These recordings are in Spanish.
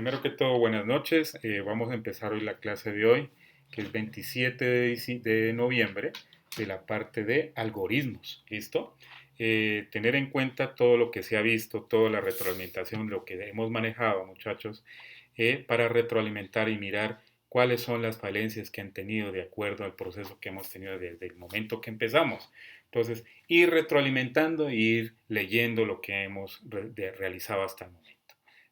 Primero que todo, buenas noches. Vamos a empezar hoy la clase de hoy, que es 27 de noviembre, de la parte de algoritmos. ¿Listo? Tener en cuenta todo lo que se ha visto, toda la retroalimentación, lo que hemos manejado, muchachos, para retroalimentar y mirar cuáles son las falencias que han tenido de acuerdo al proceso que hemos tenido desde el momento que empezamos. Entonces, ir retroalimentando e ir leyendo lo que hemos realizado hasta el momento.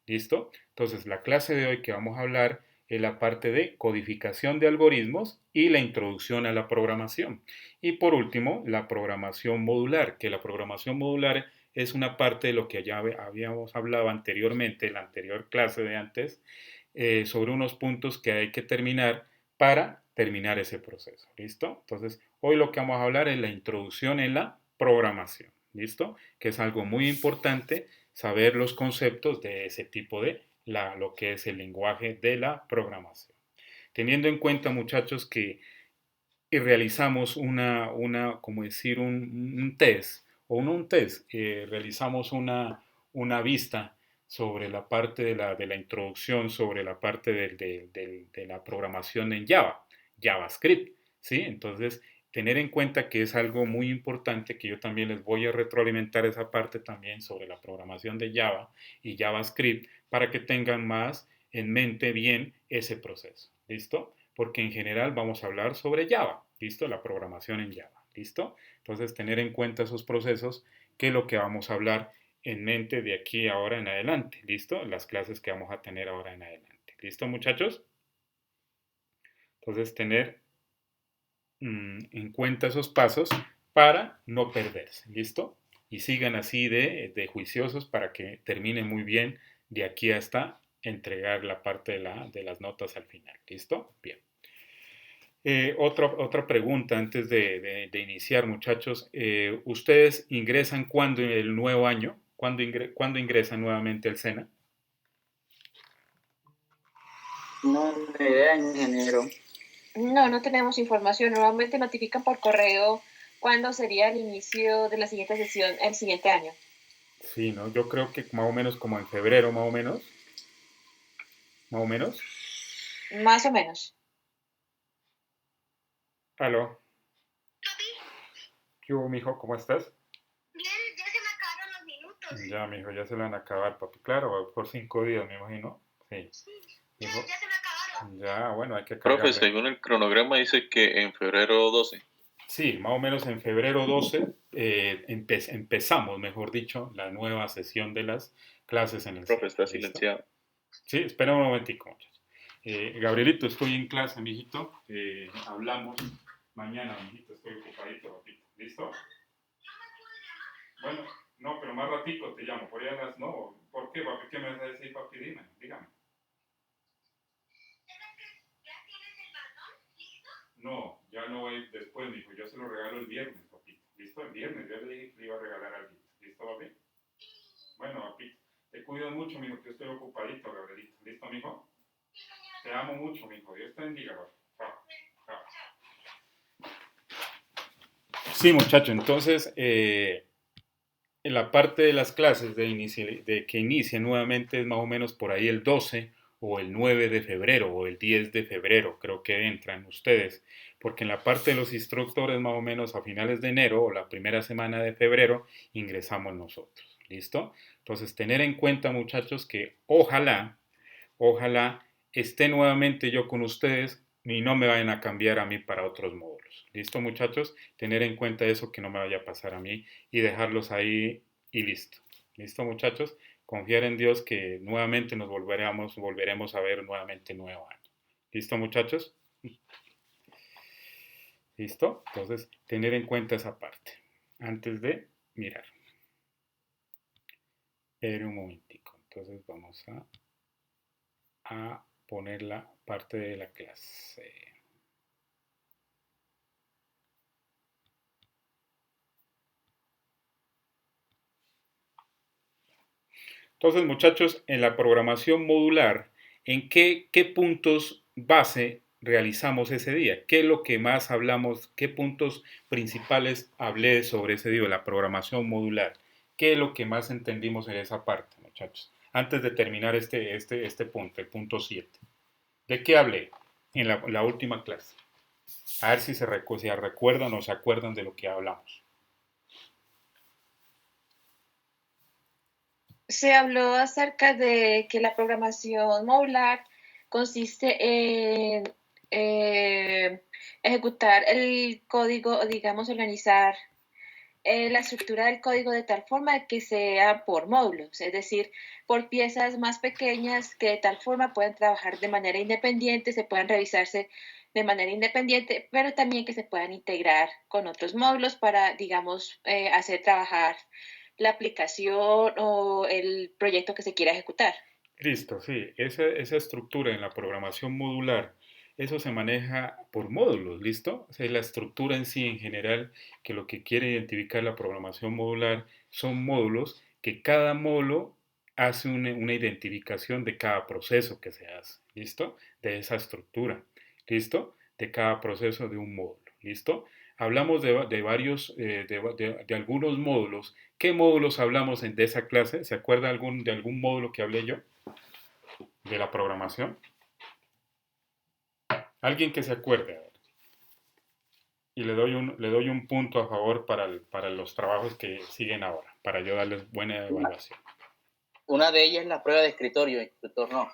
¿Listo? Entonces, la clase de hoy que vamos a hablar es la parte de codificación de algoritmos y la introducción a la programación. Y por último, la programación modular, que la programación modular es una parte de lo que ya habíamos hablado anteriormente, en la anterior clase de antes, sobre unos puntos que hay que terminar para terminar ese proceso. ¿Listo? Entonces, hoy lo que vamos a hablar es la introducción en la programación. ¿Listo? Que es algo muy importante saber los conceptos de ese tipo de lo que es el lenguaje de la programación. Teniendo en cuenta, muchachos, que realizamos como decir, un test, o no un test, realizamos una vista sobre la parte de la introducción, sobre la parte de la programación en Java, JavaScript, ¿sí? Entonces, tener en cuenta que es algo muy importante, que yo también les voy a retroalimentar esa parte también sobre la programación de Java y JavaScript, para que tengan más en mente bien ese proceso, ¿listo? Porque en general vamos a hablar sobre Java, ¿listo? La programación en Java, ¿listo? Entonces, tener en cuenta esos procesos, que es lo que vamos a hablar en mente de aquí ahora en adelante, ¿listo? Las clases que vamos a tener ahora en adelante, ¿listo, muchachos? Entonces, tener en cuenta esos pasos para no perderse, ¿listo? Y sigan así de juiciosos para que termine muy bien de aquí hasta entregar la parte de las notas al final, ¿listo? Bien. Otra pregunta antes de iniciar, muchachos. ¿Ustedes ingresan cuándo en el nuevo año? ¿Cuándo ingresan nuevamente al SENA? No, ni idea, ingeniero. No, no tenemos información. Normalmente notifican por correo cuándo sería el inicio de la siguiente sesión el siguiente año. Sí, ¿no? Yo creo que más o menos como en febrero, más o menos. Más o menos. Más o menos. Aló. ¿Qué hubo, mijo? ¿Cómo estás? Bien, ya se me acabaron los minutos. Ya, mijo, ya se le van a acabar, papi. Claro, por 5 días, me imagino. Sí. Ya, Mijo. ya se me acabaron. Ya, bueno, hay que Profe, cargarle. según el cronograma dice que en febrero 12. Sí, más o menos en febrero 12 empezamos, mejor dicho, la nueva sesión de las clases en el Profe, SENA. está ¿Listo? silenciado. Sí, espera un momentico, muchachos. Gabrielito, estoy en clase, mijito. Hablamos mañana, mijito. Estoy ocupadito, papito. ¿Listo? Bueno, no, pero más ratico te llamo. Por allá las... No, ¿por qué, papi? ¿Qué me vas a decir, papi? Dime, dígame. ¿Ya tienes el balón listo? No, ya no voy después, mijo. Yo se lo regalo el viernes, papito. ¿Listo? El viernes. Ya le dije que le iba a regalar algo. ¿Listo, papi? Bueno, papito. Te cuidas mucho, mijo, que yo estoy ocupadito, Gabrielito. ¿Listo, mijo? Te amo mucho, mijo. Dios te bendiga, papi. Chao. Chao. Sí, muchacho. Entonces, en la parte de las clases de que inicie nuevamente es más o menos por ahí el 12 o el 9 de febrero o el 10 de febrero, creo que entran ustedes, porque en la parte de los instructores más o menos a finales de enero o la primera semana de febrero ingresamos nosotros, ¿listo? Entonces tener en cuenta, muchachos, que ojalá esté nuevamente yo con ustedes y no me vayan a cambiar a mí para otros módulos. ¿Listo, muchachos? Tener en cuenta eso, que no me vaya a pasar a mí y dejarlos ahí y listo. ¿Listo, muchachos? Confiar en Dios que nuevamente volveremos a ver nuevamente nuevo año. ¿Listo, muchachos? ¿Listo? Entonces, tener en cuenta esa parte antes de mirar. Espera un momentico. Entonces vamos a poner la parte de la clase. Entonces, muchachos, en la programación modular, ¿en qué puntos base realizamos ese día? ¿Qué es lo que más hablamos? ¿Qué puntos principales hablé sobre ese día, la programación modular? ¿Qué es lo que más entendimos en esa parte, muchachos? antes de terminar este punto, el punto 7. ¿De qué hablé en la última clase? A ver si se recuerdan o se acuerdan de lo que hablamos. Se habló acerca de que la programación modular consiste en ejecutar el código, digamos, organizar la estructura del código de tal forma que sea por módulos, es decir, por piezas más pequeñas que de tal forma puedan trabajar de manera independiente, se puedan revisarse de manera independiente, pero también que se puedan integrar con otros módulos para, digamos, hacer trabajar la aplicación o el proyecto que se quiera ejecutar. Listo, sí. Esa estructura en la programación modular, eso se maneja por módulos, ¿listo? O sea, la estructura en sí, en general, que lo que quiere identificar la programación modular son módulos que cada módulo hace una identificación de cada proceso que se hace, ¿listo? De esa estructura, ¿listo? De cada proceso de un módulo, ¿listo? Hablamos de varios, de algunos módulos. ¿Qué módulos hablamos de esa clase? ¿Se acuerda de algún módulo que hablé yo? De la programación. Alguien que se acuerde. A ver. Y le doy un punto a favor para los trabajos que siguen ahora, para yo darles buena evaluación. Una de ellas es la prueba de escritorio, instructor, no.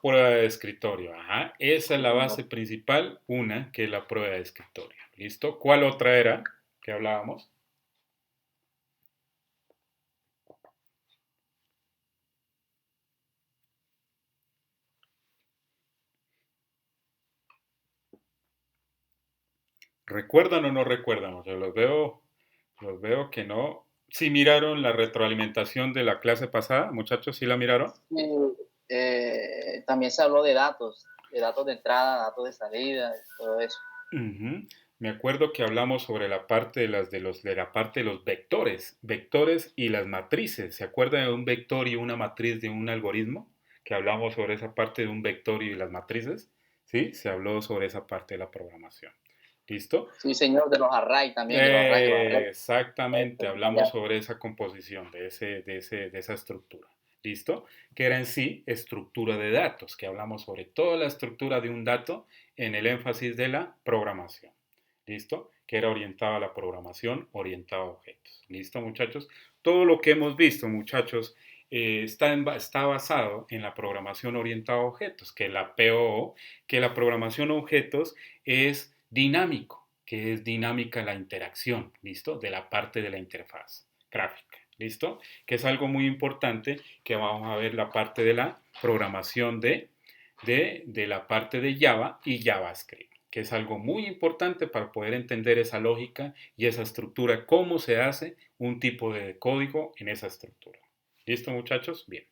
Prueba de escritorio, ajá. Esa es la base principal, una, que es la prueba de escritorio. ¿Listo? ¿Cuál otra era que hablábamos? ¿Recuerdan o no recuerdan? O sea, los veo que no. ¿Sí miraron la retroalimentación de la clase pasada, muchachos? ¿Sí la miraron? También se habló de datos de entrada, datos de salida, todo eso. Me acuerdo que hablamos sobre la parte de la parte de los vectores y las matrices. ¿Se acuerdan de un vector y una matriz de un algoritmo? Que hablamos sobre esa parte de un vector y las matrices. ¿Sí? Se habló sobre esa parte de la programación. ¿Listo? Sí, señor, de los arrays también. De los arrays. Exactamente, hablamos sobre esa composición, de esa estructura. ¿Listo? Que era en sí estructura de datos, que hablamos sobre toda la estructura de un dato en el énfasis de la programación. ¿Listo? Que era orientado a la programación, orientado a objetos. ¿Listo, muchachos? Todo lo que hemos visto, muchachos, está basado en la programación orientada a objetos, que la POO, que la programación a objetos es dinámico, que es dinámica la interacción, ¿listo? De la parte de la interfaz gráfica, ¿listo? Que es algo muy importante que vamos a ver la parte de la programación de la parte de Java y JavaScript, que es algo muy importante para poder entender esa lógica y esa estructura, cómo se hace un tipo de código en esa estructura. ¿Listo, muchachos? Bien.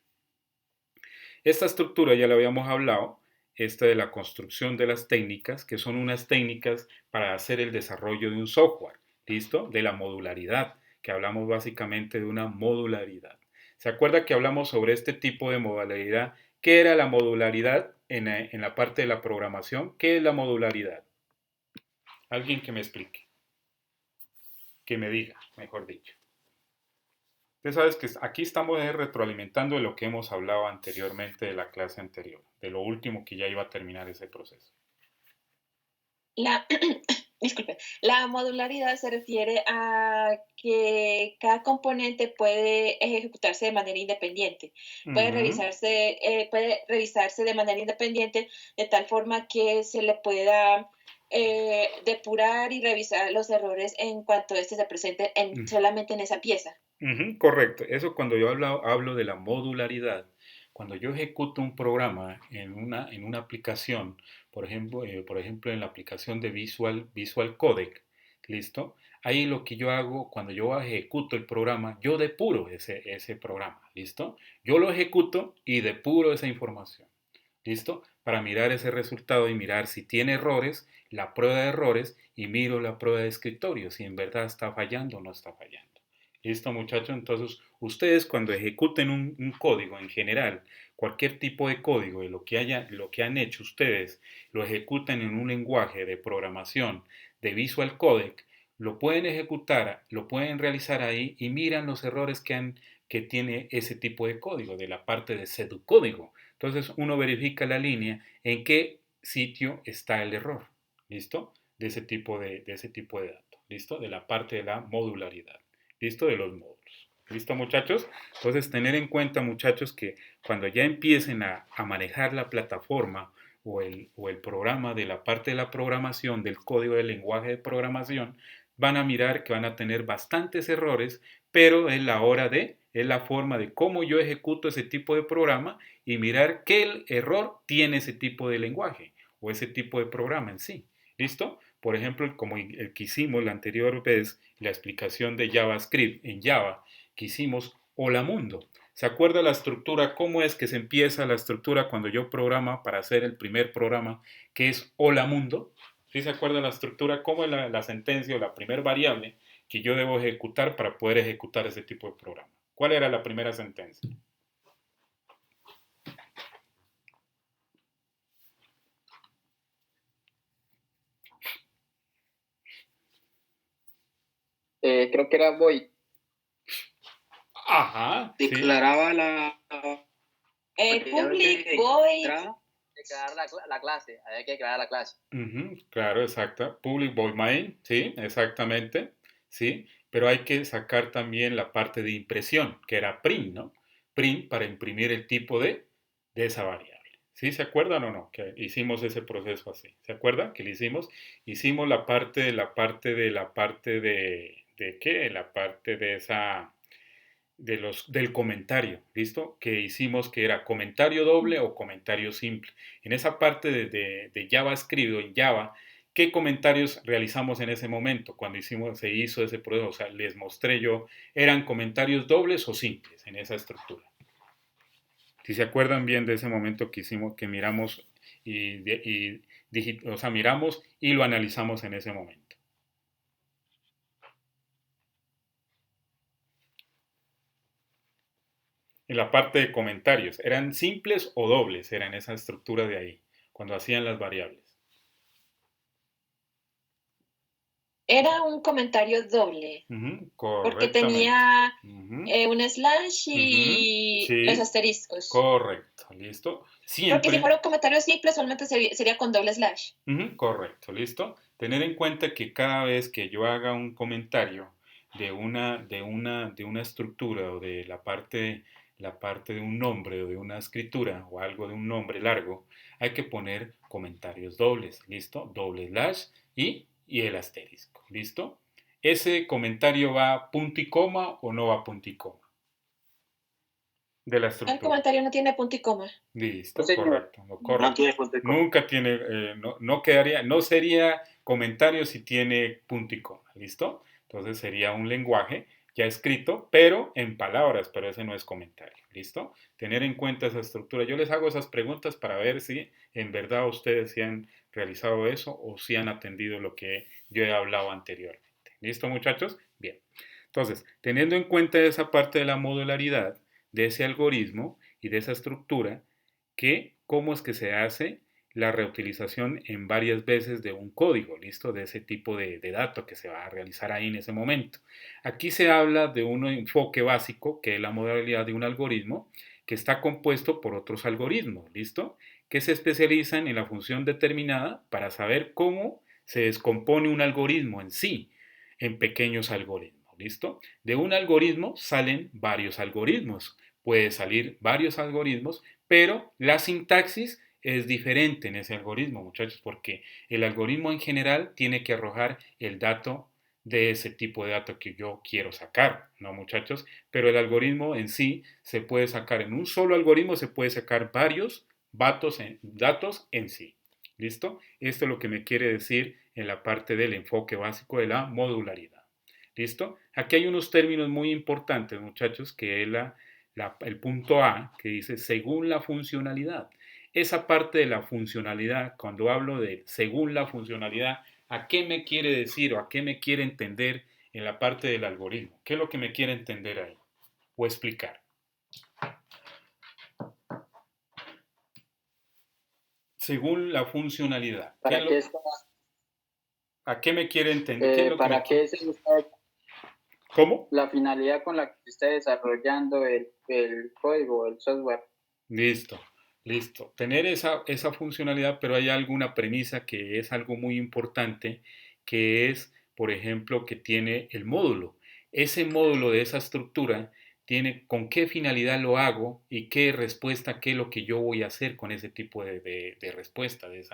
Esta estructura ya la habíamos hablado, esta de la construcción de las técnicas, que son unas técnicas para hacer el desarrollo de un software, ¿listo? De la modularidad, que hablamos básicamente de una modularidad. ¿Se acuerda que hablamos sobre este tipo de modularidad? ¿Qué era la modularidad en la parte de la programación? ¿Qué es la modularidad? Alguien que me explique, que me diga, mejor dicho. Usted sabes que aquí estamos retroalimentando de lo que hemos hablado anteriormente de la clase anterior, de lo último que ya iba a terminar ese proceso. Disculpe, la modularidad se refiere a que cada componente puede ejecutarse de manera independiente, puede revisarse de manera independiente de tal forma que se le pueda depurar y revisar los errores en cuanto éste se presente solamente en esa pieza. Correcto, eso cuando yo hablo de la modularidad, cuando yo ejecuto un programa en una aplicación, por ejemplo en la aplicación de Visual Codec, ¿listo? Ahí lo que yo hago, cuando yo ejecuto el programa, yo depuro ese programa, ¿listo? Yo lo ejecuto y depuro esa información, ¿listo? Para mirar ese resultado y mirar si tiene errores, la prueba de errores, y miro la prueba de escritorio, si en verdad está fallando o no está fallando. ¿Listo, muchachos? Entonces, ustedes cuando ejecuten un código en general, cualquier tipo de código de lo que han hecho ustedes, lo ejecutan en un lenguaje de programación de Visual Codec, lo pueden ejecutar, lo pueden realizar ahí y miran los errores que que tiene ese tipo de código, de la parte de pseudocódigo. Entonces uno verifica la línea en qué sitio está el error, ¿listo? De ese tipo de datos, ¿listo? De la parte de la modularidad, ¿listo? De los módulos. ¿Listo, muchachos? Entonces, tener en cuenta, muchachos, que cuando ya empiecen a manejar la plataforma o el programa de la parte de la programación, del código del lenguaje de programación, van a mirar que van a tener bastantes errores, pero es la forma de cómo yo ejecuto ese tipo de programa y mirar qué error tiene ese tipo de lenguaje o ese tipo de programa en sí. ¿Listo? Por ejemplo, como el que hicimos la anterior vez, la explicación de JavaScript en Java, que hicimos Hola Mundo. ¿Se acuerda la estructura? ¿Cómo es que se empieza la estructura cuando yo programa para hacer el primer programa que es Hola Mundo? ¿Sí se acuerda la estructura? ¿Cómo es la sentencia o la primera variable que yo debo ejecutar para poder ejecutar ese tipo de programa? ¿Cuál era la primera sentencia? Creo que era void. Ajá, sí. Declaraba la public void. Declarar la clase. Había que declarar la clase. Claro, exacto. Public void main, sí, exactamente, sí. Pero hay que sacar también la parte de impresión, que era print, ¿no? Print para imprimir el tipo de esa variable. ¿Sí? ¿Se acuerdan o no? Que hicimos ese proceso así. ¿Se acuerdan que lo hicimos? Hicimos la parte de ¿qué? La parte de esa del comentario, ¿listo? Que hicimos que era comentario doble o comentario simple. En esa parte de JavaScript o en Java, ¿qué comentarios realizamos en ese momento cuando se hizo ese proceso? O sea, les mostré yo, ¿eran comentarios dobles o simples en esa estructura? Si se acuerdan bien de ese momento que hicimos, que miramos miramos y lo analizamos en ese momento. En la parte de comentarios, ¿eran simples o dobles? Era en esa estructura de ahí, cuando hacían las variables. Era un comentario doble, porque tenía un slash y sí, los asteriscos. Correcto, listo. Siempre. Porque si fuera un comentario simple, solamente sería con doble slash. Correcto, listo. Tener en cuenta que cada vez que yo haga un comentario de una estructura o de la parte de un nombre o de una escritura o algo de un nombre largo, hay que poner comentarios dobles, ¿listo? Doble slash y el asterisco, ¿listo? ¿Ese comentario va punto y coma o no va punto y coma? De la estructura. El comentario no tiene punto y coma. Listo, Sí, correcto. No tiene punto y coma. Nunca tiene, no sería comentario si tiene punto y coma, ¿listo? Entonces sería un lenguaje ya escrito, pero en palabras, pero ese no es comentario, ¿listo? Tener en cuenta esa estructura. Yo les hago esas preguntas para ver si en verdad ustedes sí han realizado eso o si han atendido lo que yo he hablado anteriormente. ¿Listo, muchachos? Bien. Entonces, teniendo en cuenta esa parte de la modularidad de ese algoritmo y de esa estructura, cómo es que se hace la reutilización en varias veces de un código, ¿listo? De ese tipo de dato que se va a realizar ahí en ese momento. Aquí se habla de un enfoque básico, que es la modalidad de un algoritmo, que está compuesto por otros algoritmos, ¿listo? Que se especializan en la función determinada para saber cómo se descompone un algoritmo en sí, en pequeños algoritmos, ¿listo? De un algoritmo salen varios algoritmos. Puede salir varios algoritmos, pero la sintaxis es diferente en ese algoritmo, muchachos, porque el algoritmo en general tiene que arrojar el dato de ese tipo de dato que yo quiero sacar, ¿no, muchachos? Pero el algoritmo en sí se puede sacar, en un solo algoritmo se puede sacar varios datos en sí, ¿listo? Esto es lo que me quiere decir en la parte del enfoque básico de la modularidad, ¿listo? Aquí hay unos términos muy importantes, muchachos, que es el punto A, que dice según la funcionalidad. Esa parte de la funcionalidad, cuando hablo de según la funcionalidad, ¿a qué me quiere decir o a qué me quiere entender en la parte del algoritmo? ¿Qué es lo que me quiere entender ahí o explicar? Según la funcionalidad. ¿A qué me quiere entender? ¿Para qué se usa? ¿Cómo? La finalidad con la que se está desarrollando el código, el software. Listo, listo. Tener esa funcionalidad, pero hay alguna premisa que es algo muy importante, que es, por ejemplo, que tiene el módulo. Ese módulo de esa estructura tiene con qué finalidad lo hago y qué respuesta, qué es lo que yo voy a hacer con ese tipo de respuesta, de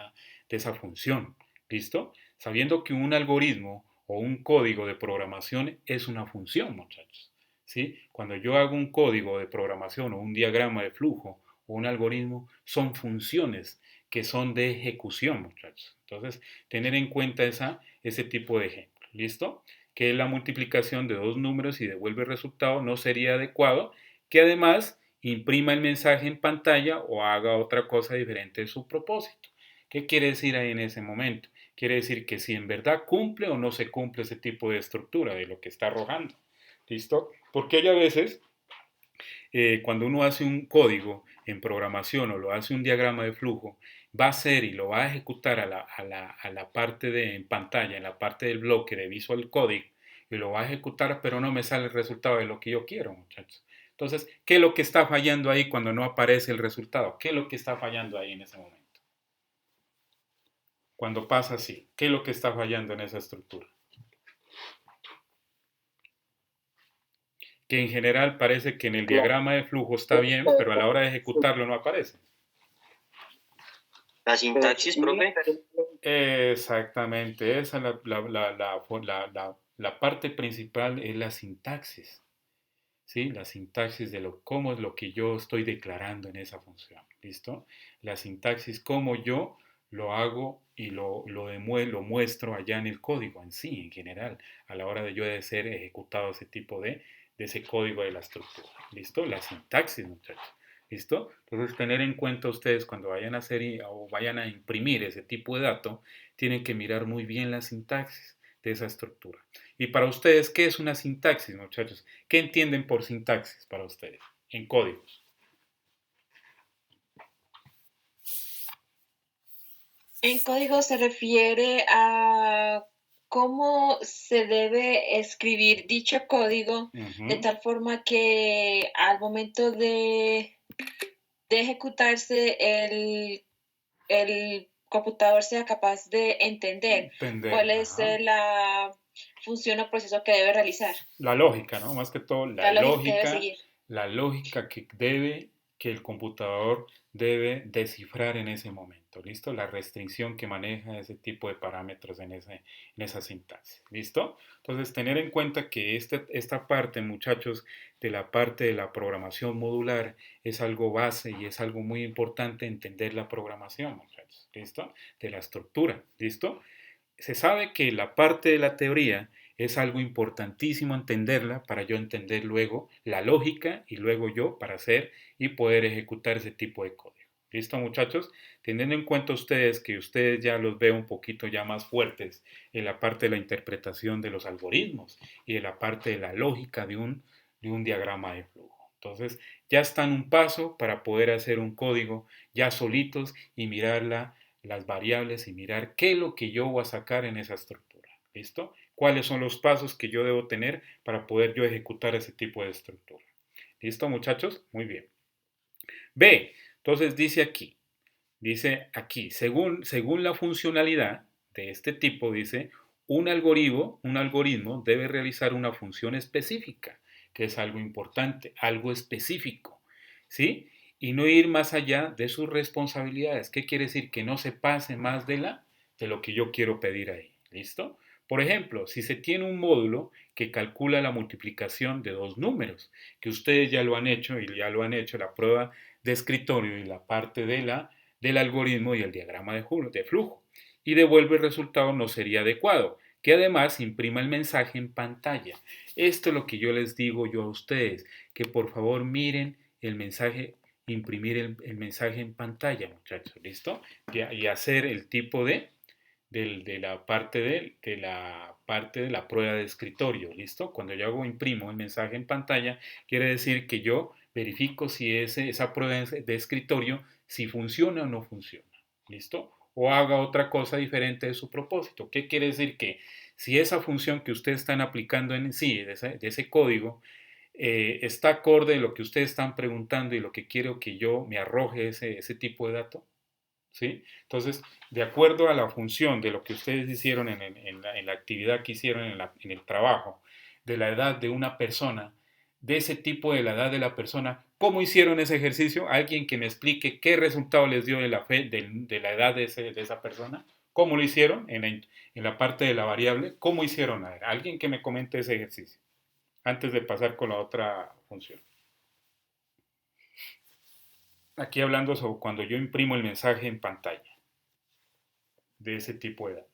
esa función. ¿Listo? Sabiendo que un algoritmo o un código de programación es una función, muchachos. ¿Sí? Cuando yo hago un código de programación o un diagrama de flujo o un algoritmo, son funciones que son de ejecución, muchachos. Entonces, tener en cuenta ese tipo de ejemplo. ¿Listo? Que la multiplicación de dos números y devuelve el resultado no sería adecuado, que además imprima el mensaje en pantalla o haga otra cosa diferente de su propósito. ¿Qué quiere decir ahí en ese momento? Quiere decir que si en verdad cumple o no se cumple ese tipo de estructura de lo que está arrojando. ¿Listo? Porque hay a veces, cuando uno hace un código en programación o lo hace un diagrama de flujo, va a hacer y lo va a ejecutar a la parte en pantalla, en la parte del bloque de Visual Coding, y lo va a ejecutar, pero no me sale el resultado de lo que yo quiero, muchachos. Entonces, ¿qué es lo que está fallando ahí cuando no aparece el resultado? ¿Qué es lo que está fallando ahí en ese momento? Cuando pasa así, ¿qué es lo que está fallando en esa estructura? Que en general parece que en el diagrama de flujo está bien, pero a la hora de ejecutarlo no aparece. La sintaxis, profe. Exactamente, esa es la parte principal, es la sintaxis. ¿Sí? La sintaxis de cómo es lo que yo estoy declarando en esa función. ¿Listo? La sintaxis, cómo yo lo hago y lo muestro allá en el código en sí, en general, a la hora de yo de ser ejecutado ese tipo de ese código de la estructura. ¿Listo? La sintaxis, muchachos. ¿Listo? Entonces, tener en cuenta ustedes cuando vayan a hacer o vayan a imprimir ese tipo de dato, tienen que mirar muy bien la sintaxis de esa estructura. Y para ustedes, ¿qué es una sintaxis, muchachos? ¿Qué entienden por sintaxis para ustedes en códigos? En código se refiere a cómo se debe escribir dicho código de tal forma que al momento de ejecutarse el computador sea capaz de entender cuál es la función o proceso que debe realizar. La lógica, ¿no? Más que todo, la lógica que debe seguir. La lógica que el computador debe descifrar en ese momento, ¿listo? La restricción que maneja ese tipo de parámetros en esa sintaxis, ¿listo? Entonces, tener en cuenta que esta parte, muchachos, de la parte de la programación modular es algo base y es algo muy importante entender la programación, muchachos, ¿listo? De la estructura, ¿listo? Se sabe que la parte de la teoría es algo importantísimo entenderla para yo entender luego la lógica y luego yo para hacer y poder ejecutar ese tipo de código. ¿Listo, muchachos? Teniendo en cuenta ustedes que ustedes ya los veo un poquito ya más fuertes en la parte de la interpretación de los algoritmos y en la parte de la lógica de un diagrama de flujo. Entonces, ya están un paso para poder hacer un código ya solitos y mirarla las variables y mirar qué es lo que yo voy a sacar en esa estructura. ¿Listo? ¿Cuáles son los pasos que yo debo tener para poder yo ejecutar ese tipo de estructura? ¿Listo, muchachos? Muy bien. B, entonces dice aquí, según la funcionalidad de este tipo, dice, un algoritmo debe realizar una función específica, que es algo importante, algo específico, ¿sí? Y no ir más allá de sus responsabilidades. ¿Qué quiere decir? Que no se pase más de lo que yo quiero pedir ahí. ¿Listo? Por ejemplo, si se tiene un módulo que calcula la multiplicación de dos números, que ustedes ya lo han hecho y ya lo han hecho la prueba de escritorio y la parte del algoritmo y el diagrama de flujo, y devuelve el resultado, no sería adecuado que además imprima el mensaje en pantalla. Esto es lo que yo les digo yo a ustedes, que por favor miren el mensaje, imprimir el mensaje en pantalla, muchachos, ¿listo? Y hacer el tipo de la parte de la prueba de escritorio, ¿listo? Cuando yo imprimo el mensaje en pantalla, quiere decir que yo verifico si esa prueba de escritorio, si funciona o no funciona, ¿listo? O haga otra cosa diferente de su propósito. ¿Qué quiere decir? Que si esa función que ustedes están aplicando en sí, de ese código, está acorde a lo que ustedes están preguntando y lo que quiero que yo me arroje ese tipo de dato. ¿Sí? Entonces, de acuerdo a la función de lo que ustedes hicieron en la actividad que hicieron en el trabajo, de la edad de una persona, de ese tipo de la edad de la persona, ¿cómo hicieron ese ejercicio? ¿Alguien que me explique qué resultado les dio de la edad de esa persona? ¿Cómo lo hicieron en la parte de la variable? ¿Cómo hicieron? A ver, alguien que me comente ese ejercicio antes de pasar con la otra función. Aquí hablando sobre cuando yo imprimo el mensaje en pantalla de ese tipo de datos.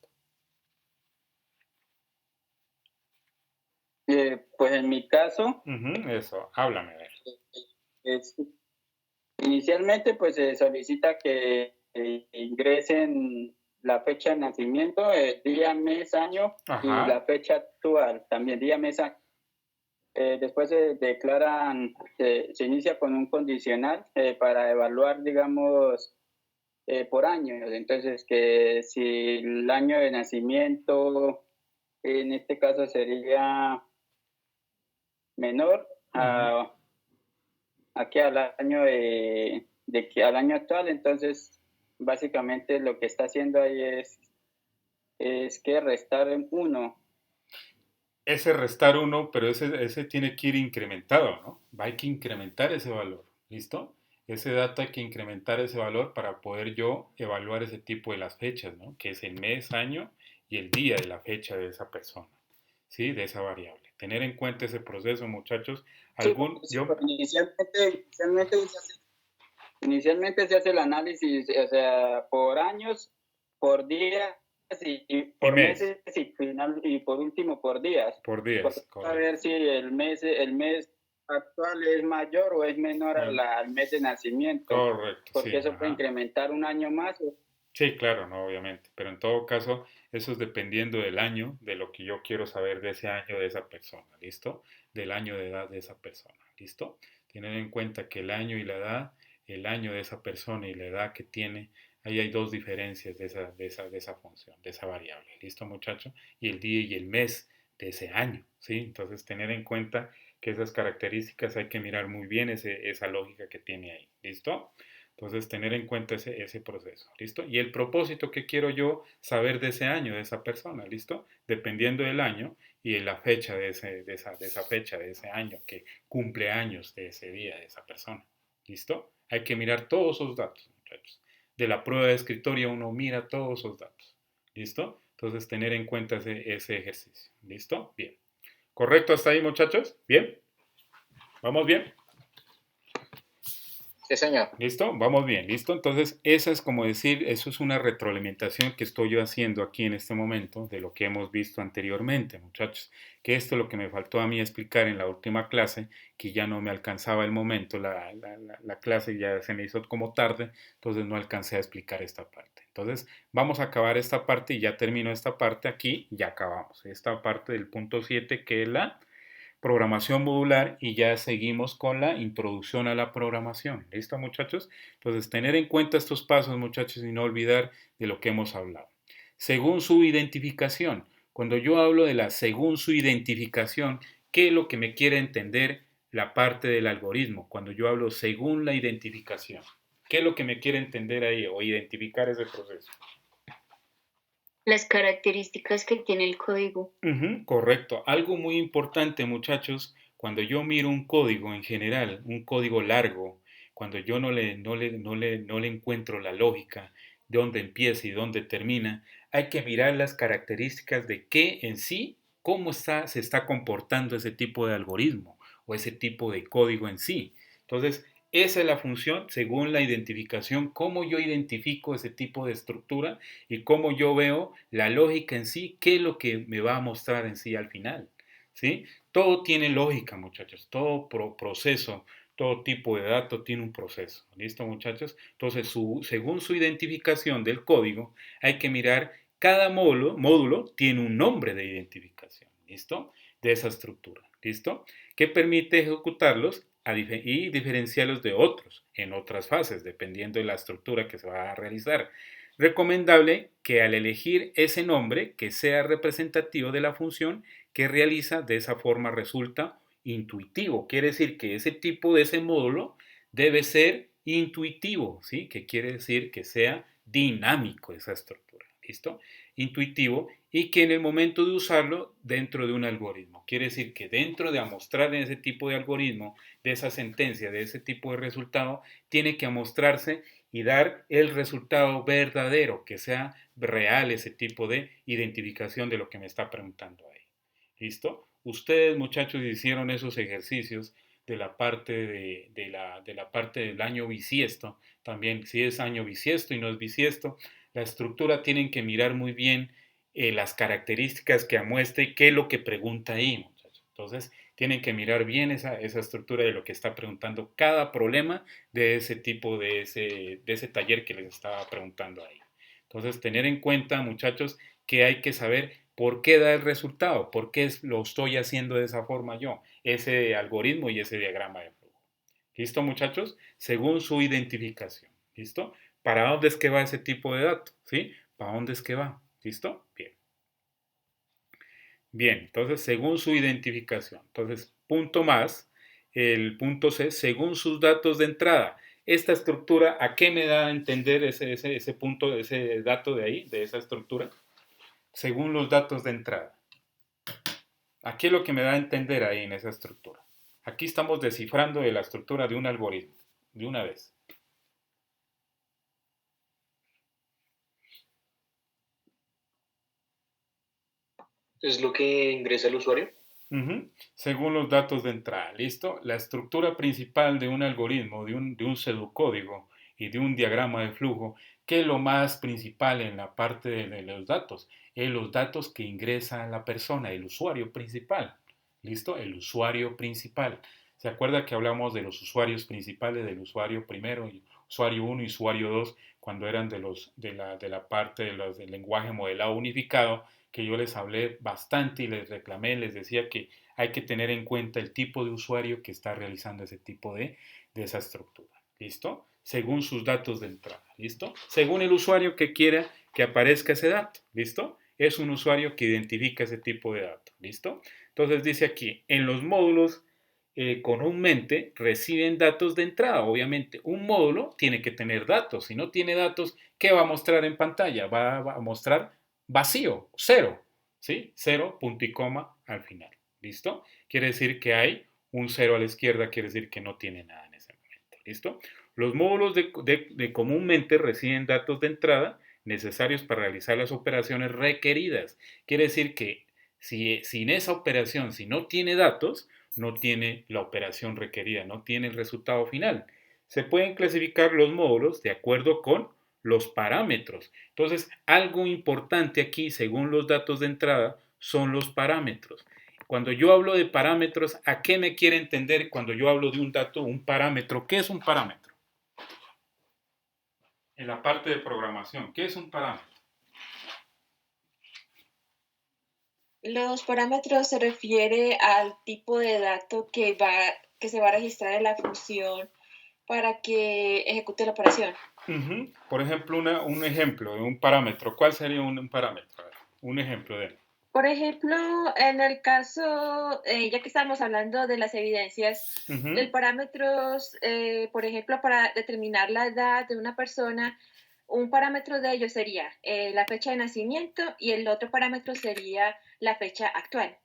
Pues en mi caso, eso, háblame. A ver. Inicialmente pues se solicita que ingresen la fecha de nacimiento, el día, mes, año. Ajá. Y la fecha actual, también día, mes, año. Después se declaran, se inicia con un condicional para evaluar, digamos, por años. Entonces, que si el año de nacimiento, en este caso sería menor aquí al año al año actual, entonces básicamente lo que está haciendo ahí es que restar 1. Ese restar 1, pero ese tiene que ir incrementado, ¿no? Hay que incrementar ese valor, ¿listo? Ese dato hay que incrementar ese valor para poder yo evaluar ese tipo de las fechas, ¿no? Que es el mes, año y el día de la fecha de esa persona, ¿sí? De esa variable. Tener en cuenta ese proceso, muchachos. Inicialmente se hace el análisis, o sea, por años, por días y por meses y por último por días. Por días. A ver si el mes actual es mayor o es menor al mes de nacimiento. Correcto. Porque sí, eso puede incrementar un año más. Sí, claro, no, obviamente. Pero en todo caso, eso es dependiendo del año, de lo que yo quiero saber de ese año de esa persona, ¿listo? Del año de edad de esa persona, ¿listo? Tener en cuenta que el año y la edad, el año de esa persona y la edad que tiene, ahí hay dos diferencias de esa función, de esa variable, ¿listo, muchacho? Y el día y el mes de ese año, ¿sí? Entonces, tener en cuenta que esas características hay que mirar muy bien esa lógica que tiene ahí, ¿listo? Entonces, tener en cuenta ese proceso, ¿listo? Y el propósito que quiero yo saber de ese año, de esa persona, ¿listo? Dependiendo del año y de la fecha de esa fecha, de ese año, que cumple años de ese día, de esa persona, ¿listo? Hay que mirar todos esos datos, muchachos. De la prueba de escritorio uno mira todos esos datos, ¿listo? Entonces, tener en cuenta ese ejercicio, ¿listo? Bien. ¿Correcto hasta ahí, muchachos? ¿Bien? ¿Vamos bien? Sí, señor. ¿Listo? Vamos bien, ¿listo? Entonces, esa es como decir, eso es una retroalimentación que estoy yo haciendo aquí en este momento de lo que hemos visto anteriormente, muchachos. Que esto es lo que me faltó a mí explicar en la última clase, que ya no me alcanzaba el momento, la clase ya se me hizo como tarde, entonces no alcancé a explicar esta parte. Entonces, vamos a acabar esta parte y ya termino esta parte aquí y ya acabamos. Esta parte del punto 7 que es la programación modular y ya seguimos con la introducción a la programación. ¿Listo, muchachos? Entonces, tener en cuenta estos pasos, muchachos, y no olvidar de lo que hemos hablado. Según su identificación, cuando yo hablo de la según su identificación, ¿qué es lo que me quiere entender la parte del algoritmo? Cuando yo hablo según la identificación, ¿qué es lo que me quiere entender ahí o identificar ese proceso? Las características que tiene el código. Correcto. Algo muy importante, muchachos, cuando yo miro un código en general, un código largo, cuando yo no le encuentro la lógica, de dónde empieza y dónde termina, hay que mirar las características de qué en sí, cómo se está comportando ese tipo de algoritmo o ese tipo de código en sí. Entonces, esa es la función según la identificación, cómo yo identifico ese tipo de estructura y cómo yo veo la lógica en sí, qué es lo que me va a mostrar en sí al final. ¿Sí? Todo tiene lógica, muchachos, todo proceso, todo tipo de dato tiene un proceso. ¿Listo, muchachos? Entonces, según su identificación del código, hay que mirar cada módulo tiene un nombre de identificación. ¿Listo? De esa estructura. ¿Listo? Que permite ejecutarlos y diferenciarlos de otros en otras fases, dependiendo de la estructura que se va a realizar. recomendable que al elegir ese nombre que sea representativo de la función que realiza, de esa forma resulta intuitivo. Quiere decir que ese módulo debe ser intuitivo, ¿sí? Que quiere decir que sea dinámico esa estructura, ¿listo? Intuitivo, y que en el momento de usarlo dentro de un algoritmo. Quiere decir que dentro de amostrar en ese tipo de algoritmo, de esa sentencia, de ese tipo de resultado, tiene que amostrarse y dar el resultado verdadero, que sea real ese tipo de identificación de lo que me está preguntando ahí. ¿Listo? Ustedes, muchachos, hicieron esos ejercicios de la parte de la parte del año bisiesto. También, si es año bisiesto y no es bisiesto, la estructura tienen que mirar muy bien las características que amuestra y qué es lo que pregunta ahí, muchachos. Entonces, tienen que mirar bien esa estructura de lo que está preguntando cada problema de ese tipo, de ese taller que les estaba preguntando ahí. Entonces, tener en cuenta, muchachos, que hay que saber por qué da el resultado, por qué lo estoy haciendo de esa forma yo, ese algoritmo y ese diagrama de flujo. ¿Listo, muchachos? Según su identificación. ¿Listo? ¿Para dónde es que va ese tipo de dato? ¿Sí? ¿Para dónde es que va? ¿Listo? Bien. Bien, entonces, según su identificación. Entonces, punto más, el punto C, según sus datos de entrada. Esta estructura, ¿a qué me da a entender ese punto, ese dato de ahí, de esa estructura? Según los datos de entrada. ¿A qué es lo que me da a entender ahí en esa estructura? Aquí estamos descifrando de la estructura de un algoritmo, de una vez. ¿Es lo que ingresa el usuario? Según los datos de entrada, ¿listo? La estructura principal de un algoritmo, de un pseudocódigo y de un diagrama de flujo, ¿qué es lo más principal en la parte de los datos? Es los datos que ingresa la persona, el usuario principal, ¿listo? El usuario principal. ¿Se acuerda que hablamos de los usuarios principales, del usuario primero, usuario 1 y usuario 2, cuando eran de la parte del lenguaje modelado unificado? Que yo les hablé bastante y les reclamé, les decía que hay que tener en cuenta el tipo de usuario que está realizando ese tipo de esa estructura. ¿Listo? Según sus datos de entrada. ¿Listo? Según el usuario que quiera que aparezca ese dato. ¿Listo? Es un usuario que identifica ese tipo de dato. ¿Listo? Entonces dice aquí, en los módulos comúnmente reciben datos de entrada. Obviamente, un módulo tiene que tener datos. Si no tiene datos, ¿qué va a mostrar en pantalla? Va a mostrar vacío, cero, ¿sí? Cero, punto y coma al final, ¿listo? Quiere decir que hay un cero a la izquierda, quiere decir que no tiene nada en ese momento, ¿listo? Los módulos de comúnmente reciben datos de entrada necesarios para realizar las operaciones requeridas. Quiere decir que sin esa operación, si no tiene datos, no tiene la operación requerida, no tiene el resultado final. Se pueden clasificar los módulos de acuerdo con los parámetros. Entonces, algo importante aquí, según los datos de entrada, son los parámetros. Cuando yo hablo de parámetros, ¿a qué me quiere entender cuando yo hablo de un dato, un parámetro? ¿Qué es un parámetro? En la parte de programación, ¿qué es un parámetro? Los parámetros se refiere al tipo de dato que se va a registrar en la función para que ejecute la operación. Por ejemplo, un ejemplo de un parámetro. ¿Cuál sería un parámetro? A ver, un ejemplo de él. Por ejemplo, en el caso, ya que estamos hablando de las evidencias, el parámetros, por ejemplo, para determinar la edad de una persona, un parámetro de ellos sería la fecha de nacimiento y el otro parámetro sería la fecha actual.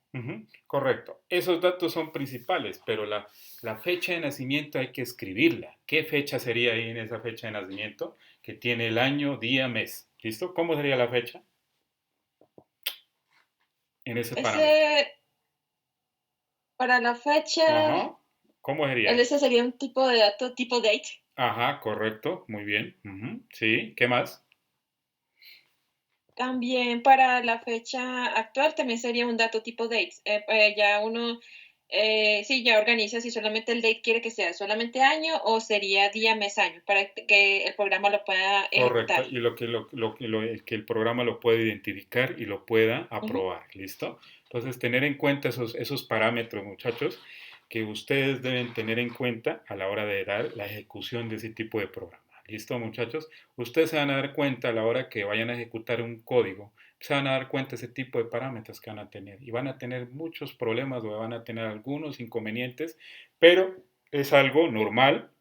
Correcto. Esos datos son principales, pero la fecha de nacimiento hay que escribirla. ¿Qué fecha sería ahí en esa fecha de nacimiento? Que tiene el año, día, mes. ¿Listo? ¿Cómo sería la fecha? En ese parámetro. Para la fecha, Ajá. ¿Cómo sería? ese sería un tipo de dato, tipo date. Ajá, correcto. Muy bien. Sí, ¿qué más? También para la fecha actual también sería un dato tipo date. Ya uno, sí, ya organiza si solamente el date quiere que sea solamente año o sería día, mes, año, para que el programa lo pueda ejecutar. Correcto, y que el programa lo pueda identificar y lo pueda aprobar, ¿listo? Entonces, tener en cuenta esos parámetros, muchachos, que ustedes deben tener en cuenta a la hora de dar la ejecución de ese tipo de programa, ¿Listo, muchachos? Ustedes se van a dar cuenta a la hora que vayan a ejecutar un código, se van a dar cuenta de ese tipo de parámetros que van a tener. Y van a tener muchos problemas o van a tener algunos inconvenientes, pero es algo normal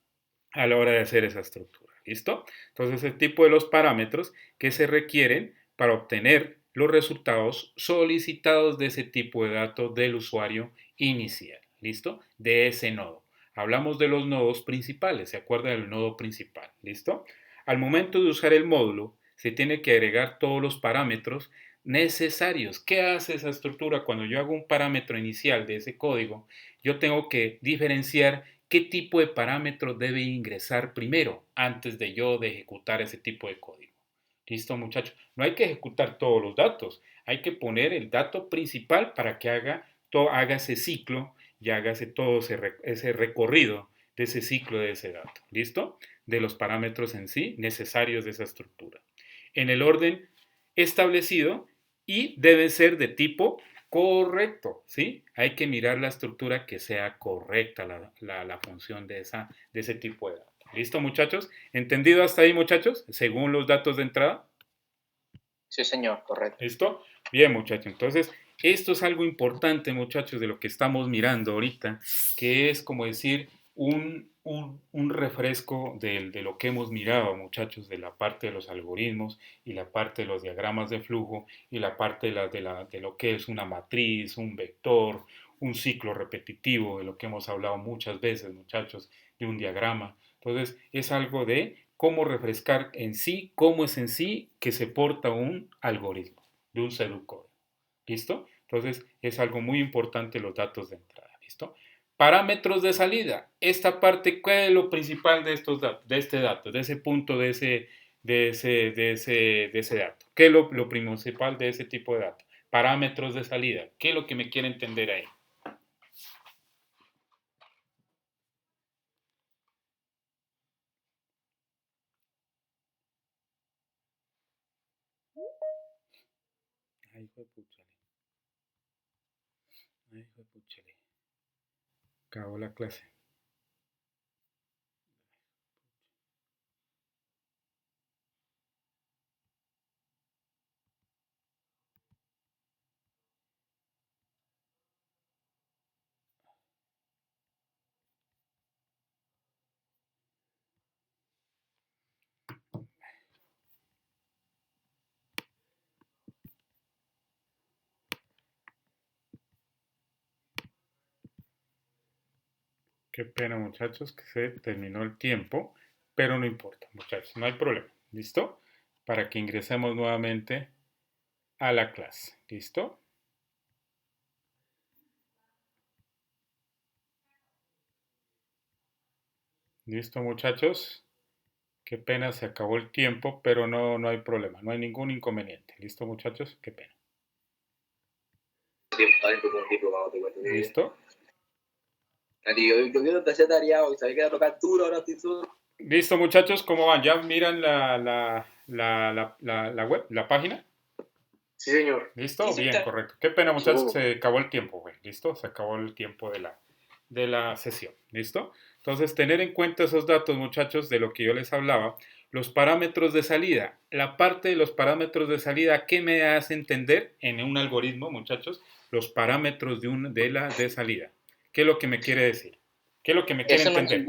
a la hora de hacer esa estructura. ¿Listo? Entonces, el tipo de los parámetros que se requieren para obtener los resultados solicitados de ese tipo de datos del usuario inicial. ¿Listo? De ese nodo. Hablamos de los nodos principales, ¿se acuerda del nodo principal? ¿Listo? Al momento de usar el módulo, se tiene que agregar todos los parámetros necesarios. ¿Qué hace esa estructura? Cuando yo hago un parámetro inicial de ese código, yo tengo que diferenciar qué tipo de parámetro debe ingresar primero antes de yo de ejecutar ese tipo de código. ¿Listo, muchachos? No hay que ejecutar todos los datos, hay que poner el dato principal para que haga ese ciclo y hágase todo ese recorrido de ese ciclo de ese dato. ¿Listo? De los parámetros en sí necesarios de esa estructura. En el orden establecido y debe ser de tipo correcto, ¿sí? Hay que mirar la estructura que sea correcta, la función de ese tipo de datos. ¿Listo, muchachos? ¿Entendido hasta ahí, muchachos? Según los datos de entrada. Sí, señor, correcto. ¿Listo? Bien, muchachos. Entonces, esto es algo importante, muchachos, de lo que estamos mirando ahorita, que es como decir un refresco de lo que hemos mirado, muchachos, de la parte de los algoritmos y la parte de los diagramas de flujo y la parte de lo que es una matriz, un vector, un ciclo repetitivo, de lo que hemos hablado muchas veces, muchachos, de un diagrama. Entonces, es algo de cómo refrescar en sí, cómo es en sí que se porta un algoritmo de un pseudocódigo. ¿Listo? Entonces, es algo muy importante los datos de entrada. ¿Listo? Parámetros de salida. Esta parte, ¿cuál es lo principal de estos datos, de este dato, de ese punto, de ese dato? ¿Qué es lo principal de ese tipo de datos? Parámetros de salida. ¿Qué es lo que me quiere entender ahí? Ay, hijo de puchale. Ay, hijo de puchale. Acabó la clase. Qué pena, muchachos, que se terminó el tiempo, pero no importa, muchachos, no hay problema. ¿Listo? Para que ingresemos nuevamente a la clase. ¿Listo? ¿Listo, muchachos? Qué pena, se acabó el tiempo, pero no hay problema, no hay ningún inconveniente. ¿Listo, muchachos? Qué pena. ¿Listo? Yo quiero tercer tarea hoy, sabía que iba a tocar duro, ahora estoy solo. ¿Listo, muchachos? ¿Cómo van? ¿Ya miran la web, la página? Sí, señor. ¿Listo? Sí, Bien, correcto. Qué pena, muchachos, se acabó el tiempo, güey. ¿Listo? Se acabó el tiempo de la sesión. ¿Listo? Entonces, tener en cuenta esos datos, muchachos, de lo que yo les hablaba. Los parámetros de salida. La parte de los parámetros de salida, ¿qué me hace entender en un algoritmo, muchachos? Los parámetros de salida. ¿Qué es lo que me quiere decir? ¿Qué es lo que me quiere entender?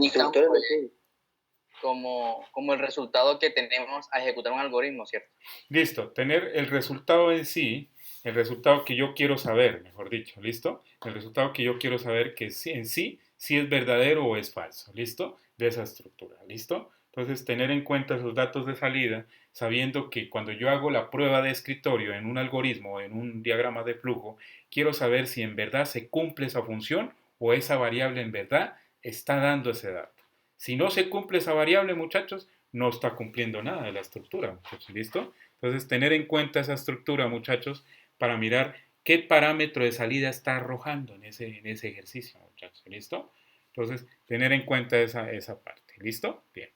Como el resultado que tenemos a ejecutar un algoritmo, ¿cierto? Listo, tener el resultado en sí, el resultado que yo quiero saber, mejor dicho, ¿listo? El resultado que yo quiero saber que en sí, si es verdadero o es falso, ¿listo? De esa estructura, ¿listo? Entonces, tener en cuenta esos datos de salida, sabiendo que cuando yo hago la prueba de escritorio en un algoritmo, en un diagrama de flujo, quiero saber si en verdad se cumple esa función o esa variable en verdad está dando ese dato. Si no se cumple esa variable, muchachos, no está cumpliendo nada de la estructura, muchachos, ¿listo? Entonces, tener en cuenta esa estructura, muchachos, para mirar qué parámetro de salida está arrojando en ese ejercicio, muchachos, ¿listo? Entonces, tener en cuenta esa parte, ¿listo? Bien.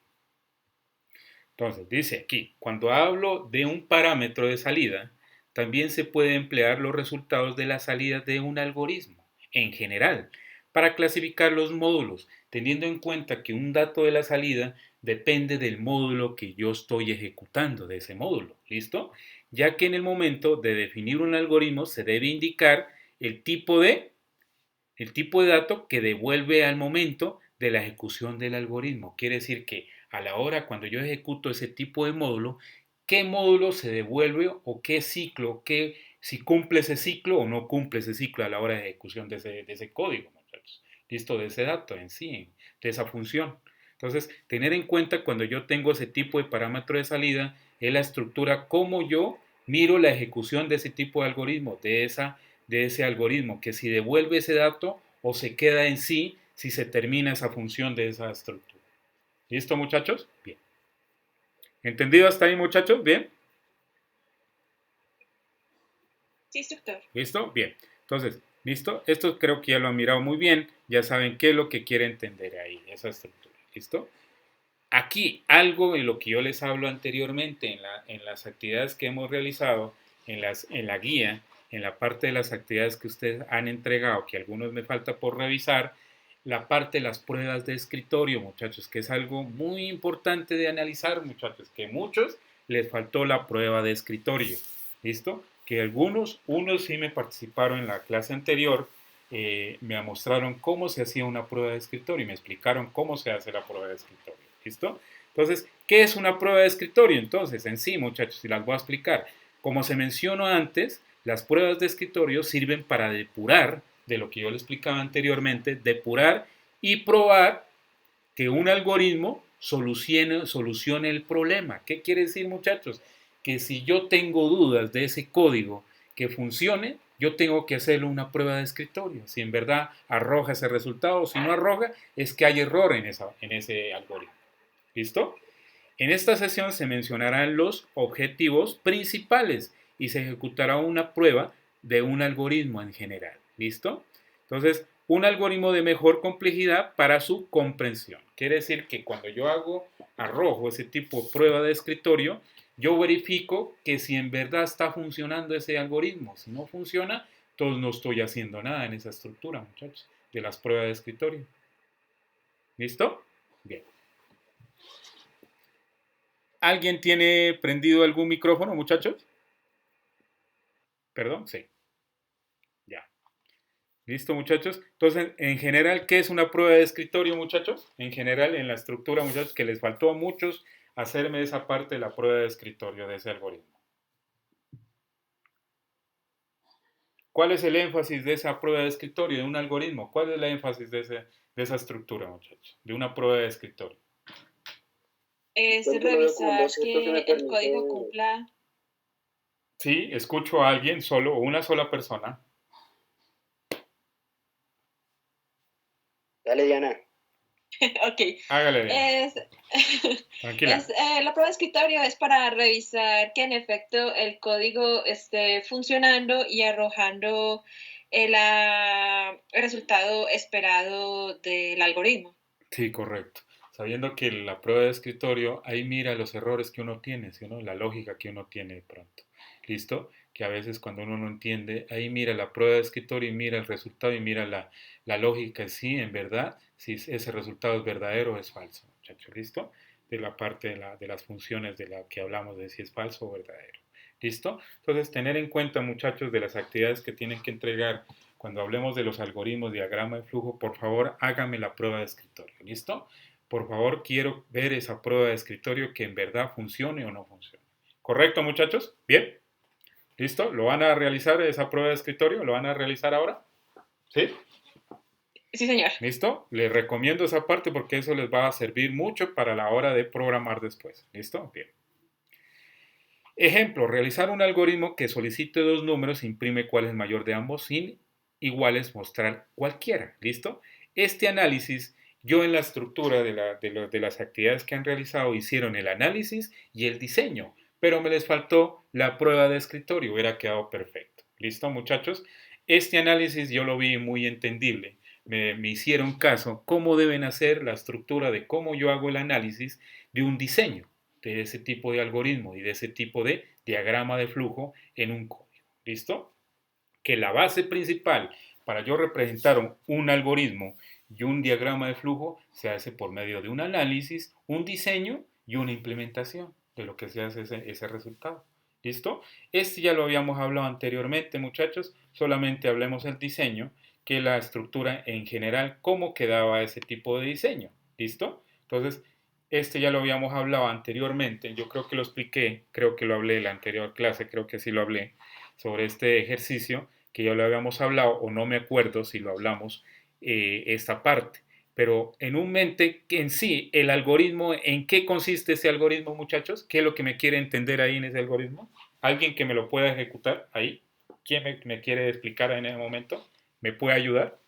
Entonces, dice aquí, cuando hablo de un parámetro de salida, también se puede emplear los resultados de la salida de un algoritmo, en general, para clasificar los módulos, teniendo en cuenta que un dato de la salida depende del módulo que yo estoy ejecutando, de ese módulo, ¿listo? Ya que en el momento de definir un algoritmo se debe indicar el tipo de dato que devuelve al momento de la ejecución del algoritmo. Quiere decir que a la hora cuando yo ejecuto ese tipo de módulo, qué módulo se devuelve o qué ciclo, si cumple ese ciclo o no cumple ese ciclo a la hora de ejecución de ese código, muchachos. ¿Listo? De ese dato en sí, de esa función. Entonces, tener en cuenta cuando yo tengo ese tipo de parámetro de salida, es la estructura, cómo yo miro la ejecución de ese tipo de algoritmo, de ese algoritmo, que si devuelve ese dato o se queda en sí, si se termina esa función de esa estructura. ¿Listo, muchachos? Bien. ¿Entendido hasta ahí, muchachos? ¿Bien? Sí, instructor. ¿Listo? Bien. Entonces, ¿listo? Esto creo que ya lo han mirado muy bien. Ya saben qué es lo que quiere entender ahí, esa estructura. ¿Listo? Aquí, algo de lo que yo les hablo anteriormente en las actividades que hemos realizado, en la guía, en la parte de las actividades que ustedes han entregado, que algunos me falta por revisar, la parte de las pruebas de escritorio, muchachos, que es algo muy importante de analizar, muchachos, que a muchos les faltó la prueba de escritorio. ¿Listo? Que unos sí me participaron en la clase anterior, me mostraron cómo se hacía una prueba de escritorio y me explicaron cómo se hace la prueba de escritorio. ¿Listo? Entonces, ¿qué es una prueba de escritorio? Entonces, en sí, muchachos, y las voy a explicar. Como se mencionó antes, las pruebas de escritorio sirven para depurar, de lo que yo les explicaba anteriormente, depurar y probar que un algoritmo solucione el problema. ¿Qué quiere decir, muchachos? Que si yo tengo dudas de ese código que funcione, yo tengo que hacerle una prueba de escritorio. Si en verdad arroja ese resultado, o si no arroja, es que hay error en ese algoritmo. ¿Listo? En esta sesión se mencionarán los objetivos principales y se ejecutará una prueba de un algoritmo en general. ¿Listo? Entonces, un algoritmo de mejor complejidad para su comprensión. Quiere decir que cuando yo arrojo ese tipo de prueba de escritorio, yo verifico que si en verdad está funcionando ese algoritmo. Si no funciona, entonces no estoy haciendo nada en esa estructura, muchachos, de las pruebas de escritorio. ¿Listo? Bien. ¿Alguien tiene prendido algún micrófono, muchachos? ¿Perdón? Sí. Ya. ¿Listo, muchachos? Entonces, en general, ¿qué es una prueba de escritorio, muchachos? En general, en la estructura, muchachos, que les faltó a muchos hacerme esa parte de la prueba de escritorio de ese algoritmo. ¿Cuál es el énfasis de esa prueba de escritorio, de un algoritmo? ¿Cuál es el énfasis de esa estructura, muchachos? De una prueba de escritorio. Es revisar que el código cumpla. Sí, escucho a alguien solo o una sola persona. Dale, Diana. Ok. Hágale, Diana. Tranquila. La prueba de escritorio es para revisar que en efecto el código esté funcionando y arrojando el resultado esperado del algoritmo. Sí, correcto. Sabiendo que la prueba de escritorio, ahí mira los errores que uno tiene, ¿sí, no? La lógica que uno tiene de pronto. ¿Listo? Que a veces cuando uno no entiende, ahí mira la prueba de escritorio y mira el resultado y mira la lógica, sí, en verdad, si ese resultado es verdadero o es falso, muchachos. ¿Listo? De la parte de las funciones de la que hablamos de si es falso o verdadero. ¿Listo? Entonces, tener en cuenta, muchachos, de las actividades que tienen que entregar cuando hablemos de los algoritmos, diagrama de flujo, por favor, hágame la prueba de escritorio. ¿Listo? Por favor, quiero ver esa prueba de escritorio que en verdad funcione o no funcione. ¿Correcto, muchachos? ¿Bien? ¿Listo? ¿Lo van a realizar esa prueba de escritorio? ¿Lo van a realizar ahora? ¿Sí? Sí, señor. ¿Listo? Les recomiendo esa parte porque eso les va a servir mucho para la hora de programar después. ¿Listo? Bien. Ejemplo, realizar un algoritmo que solicite dos números e imprime cuál es el mayor de ambos sin iguales mostrar cualquiera. ¿Listo? Este análisis, yo en la estructura de las actividades que han realizado hicieron el análisis y el diseño, pero me les faltó la prueba de escritorio, hubiera quedado perfecto. ¿Listo, muchachos? Este análisis yo lo vi muy entendible. Me hicieron caso cómo deben hacer la estructura de cómo yo hago el análisis de un diseño de ese tipo de algoritmo y de ese tipo de diagrama de flujo en un código. ¿Listo? Que la base principal para yo representar un algoritmo Y un diagrama de flujo se hace por medio de un análisis, un diseño y una implementación de lo que se hace ese resultado. ¿Listo? Este ya lo habíamos hablado anteriormente, muchachos. Solamente hablemos del diseño, que la estructura en general, cómo quedaba ese tipo de diseño. ¿Listo? Entonces, este ya lo habíamos hablado anteriormente. Yo creo que lo expliqué, creo que lo hablé en la anterior clase, creo que sí lo hablé, sobre este ejercicio, que ya lo habíamos hablado, o no me acuerdo si lo hablamos, esta parte. Pero en un mente, en sí, el algoritmo, ¿en qué consiste ese algoritmo, muchachos? ¿Qué es lo que me quiere entender ahí en ese algoritmo? ¿Alguien que me lo pueda ejecutar ahí? ¿Quién me quiere explicar en ese momento? ¿Me puede ayudar?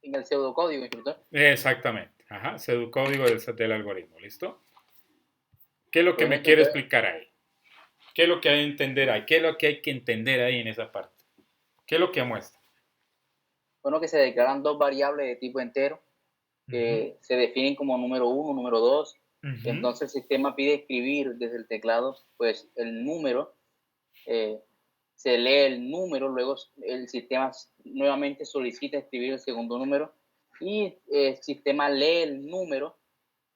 En el pseudocódigo, instructor. Exactamente. Ajá, pseudocódigo del algoritmo. ¿Listo? ¿Qué es lo que me quiere explicar ahí? ¿Qué es lo que hay que entender ahí? ¿Qué es lo que hay que entender ahí en esa parte? ¿Qué es lo que muestra? Bueno, que se declaran dos variables de tipo entero que se definen como número 1, número 2. Entonces el sistema pide escribir desde el teclado pues el número, se lee el número, luego el sistema nuevamente solicita escribir el segundo número y el sistema lee el número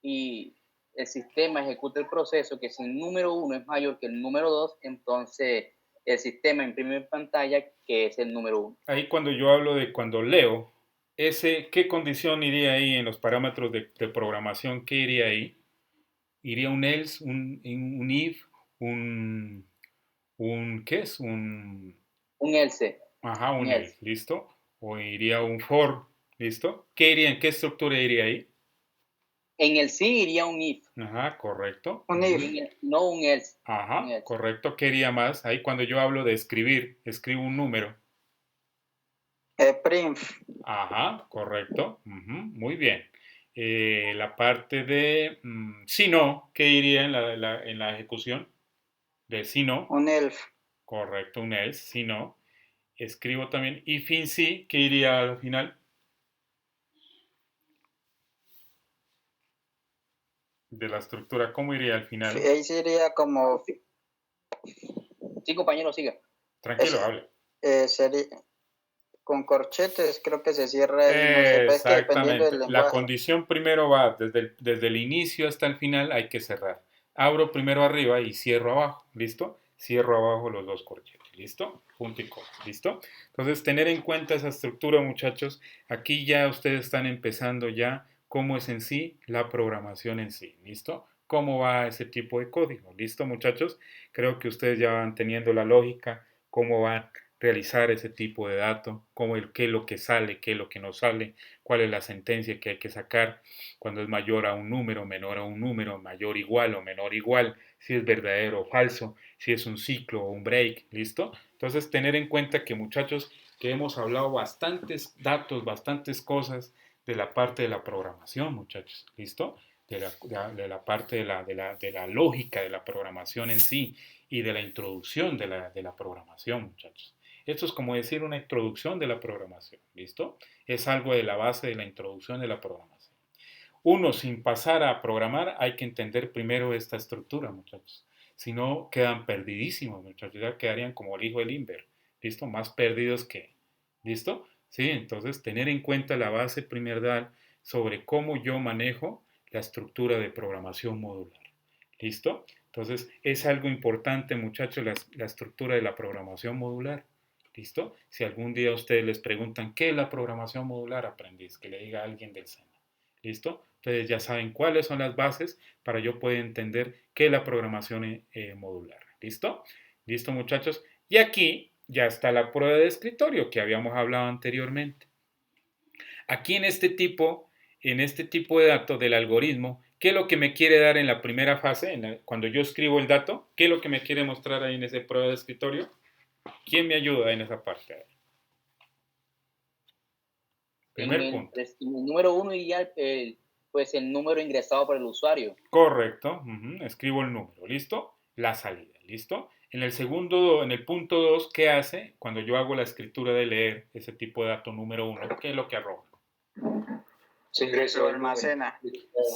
y el sistema ejecuta el proceso, que si el número 1 es mayor que el número 2, entonces el sistema imprime en pantalla que es el número 1. Ahí cuando yo hablo de cuando leo, ¿qué condición iría ahí en los parámetros de programación? ¿Qué iría ahí? ¿Iría un else, un if, ¿qué es? Un else. Ajá, un else, ¿listo? O iría un for, ¿listo? ¿En qué estructura iría ahí? En el sí iría un if. Ajá, correcto. Un if. No un else. Ajá, un else. Correcto. ¿Qué iría más? Ahí cuando yo hablo de escribir, escribo un número. Print. Ajá, correcto. Muy bien. La parte de si no, ¿qué iría en la ejecución? De si no. Un else. Correcto, un else, si no. Escribo también if in sí, ¿qué iría al final? De la estructura, ¿cómo iría al final? Ahí sería como... Sí, compañero, siga. Tranquilo, hable. Sería... Con corchetes creo que se cierra ahí, no sé, exactamente. La condición primero va desde el inicio hasta el final, hay que cerrar. Abro primero arriba y cierro abajo, ¿listo? Cierro abajo los dos corchetes, ¿listo? Punto y coma, ¿listo? Entonces, tener en cuenta esa estructura, muchachos. Aquí ya ustedes están empezando ya cómo es en sí la programación en sí, ¿listo? Cómo va ese tipo de código, ¿listo, muchachos? Creo que ustedes ya van teniendo la lógica, cómo van realizar ese tipo de datos, qué es lo que sale, qué es lo que no sale, cuál es la sentencia que hay que sacar, cuando es mayor a un número, menor a un número, mayor igual o menor igual, si es verdadero o falso, si es un ciclo o un break, ¿listo? Entonces, tener en cuenta que, muchachos, que hemos hablado bastantes datos, bastantes cosas de la parte de la programación, muchachos, ¿listo? De la parte de la lógica de la programación en sí y de la introducción de la programación, muchachos. Esto es como decir una introducción de la programación, ¿listo? Es algo de la base de la introducción de la programación. Uno, sin pasar a programar, hay que entender primero esta estructura, muchachos. Si no, quedan perdidísimos, muchachos. Ya quedarían como el hijo del Inver, ¿listo? Más perdidos que, ¿listo? Sí, entonces tener en cuenta la base primordial sobre cómo yo manejo la estructura de programación modular, ¿listo? Entonces, es algo importante, muchachos, la estructura de la programación modular. ¿Listo? Si algún día ustedes les preguntan qué es la programación modular, aprendiz, que le diga a alguien del SENA. ¿Listo? Ustedes ya saben cuáles son las bases para yo poder entender qué es la programación modular. ¿Listo? ¿Listo, muchachos? Y aquí ya está la prueba de escritorio que habíamos hablado anteriormente. Aquí en este tipo de datos del algoritmo, ¿qué es lo que me quiere dar en la primera fase? Cuando yo escribo el dato, ¿qué es lo que me quiere mostrar ahí en esa prueba de escritorio? ¿Quién me ayuda en esa parte? Primer punto. El número 1 iría pues el número ingresado por el usuario. Correcto. Escribo el número. ¿Listo? La salida. ¿Listo? En el punto 2, ¿qué hace? Cuando yo hago la escritura de leer ese tipo de dato número 1, ¿qué es lo que arroja? Se ingresa.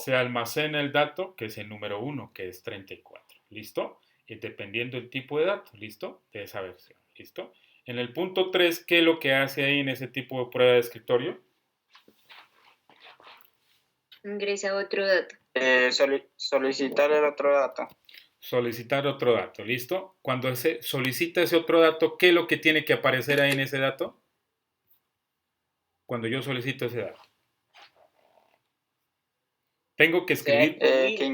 Se almacena el dato, que es el número 1, que es 34. ¿Listo? Y dependiendo del tipo de dato, ¿listo? De esa versión. ¿listo? En el punto 3, ¿qué es lo que hace ahí en ese tipo de prueba de escritorio? Ingresa otro dato. Solicitar el otro dato. Solicitar otro dato, ¿listo? Cuando se solicita ese otro dato, ¿qué es lo que tiene que aparecer ahí en ese dato? Cuando yo solicito ese dato. Tengo que escribir... que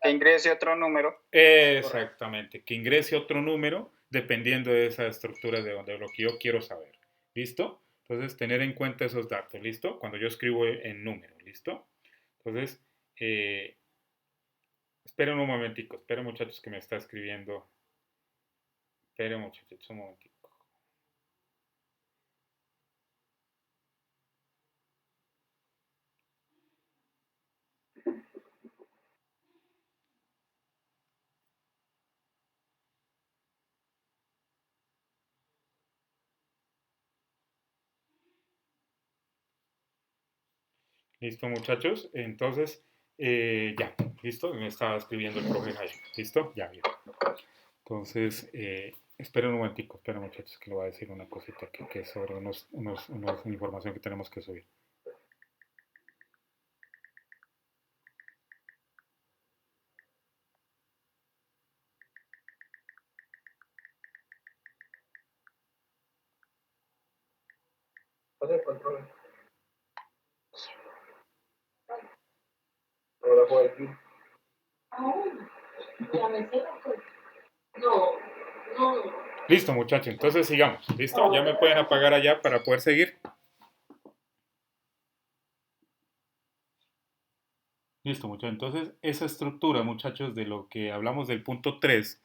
ingrese otro número. Exactamente, que ingrese otro número dependiendo de esa estructura de lo que yo quiero saber. ¿Listo? Entonces, tener en cuenta esos datos, ¿listo? Cuando yo escribo en número, ¿listo? Entonces, esperen un momentico, esperen muchachos que me está escribiendo. Esperen muchachos, un momentico. ¿Listo, muchachos? Entonces, ya, ¿listo? Me estaba escribiendo el profe Jaime. ¿Listo? Ya, bien. Entonces, esperen un momentico, esperen, muchachos, que le voy a decir una cosita que es sobre una información que tenemos que subir. Pasa el control. Ahora por aquí. Listo, muchachos, entonces sigamos. ¿Listo? Ya me pueden apagar allá para poder seguir. Listo, muchachos. Entonces, esa estructura, muchachos, de lo que hablamos del punto 3,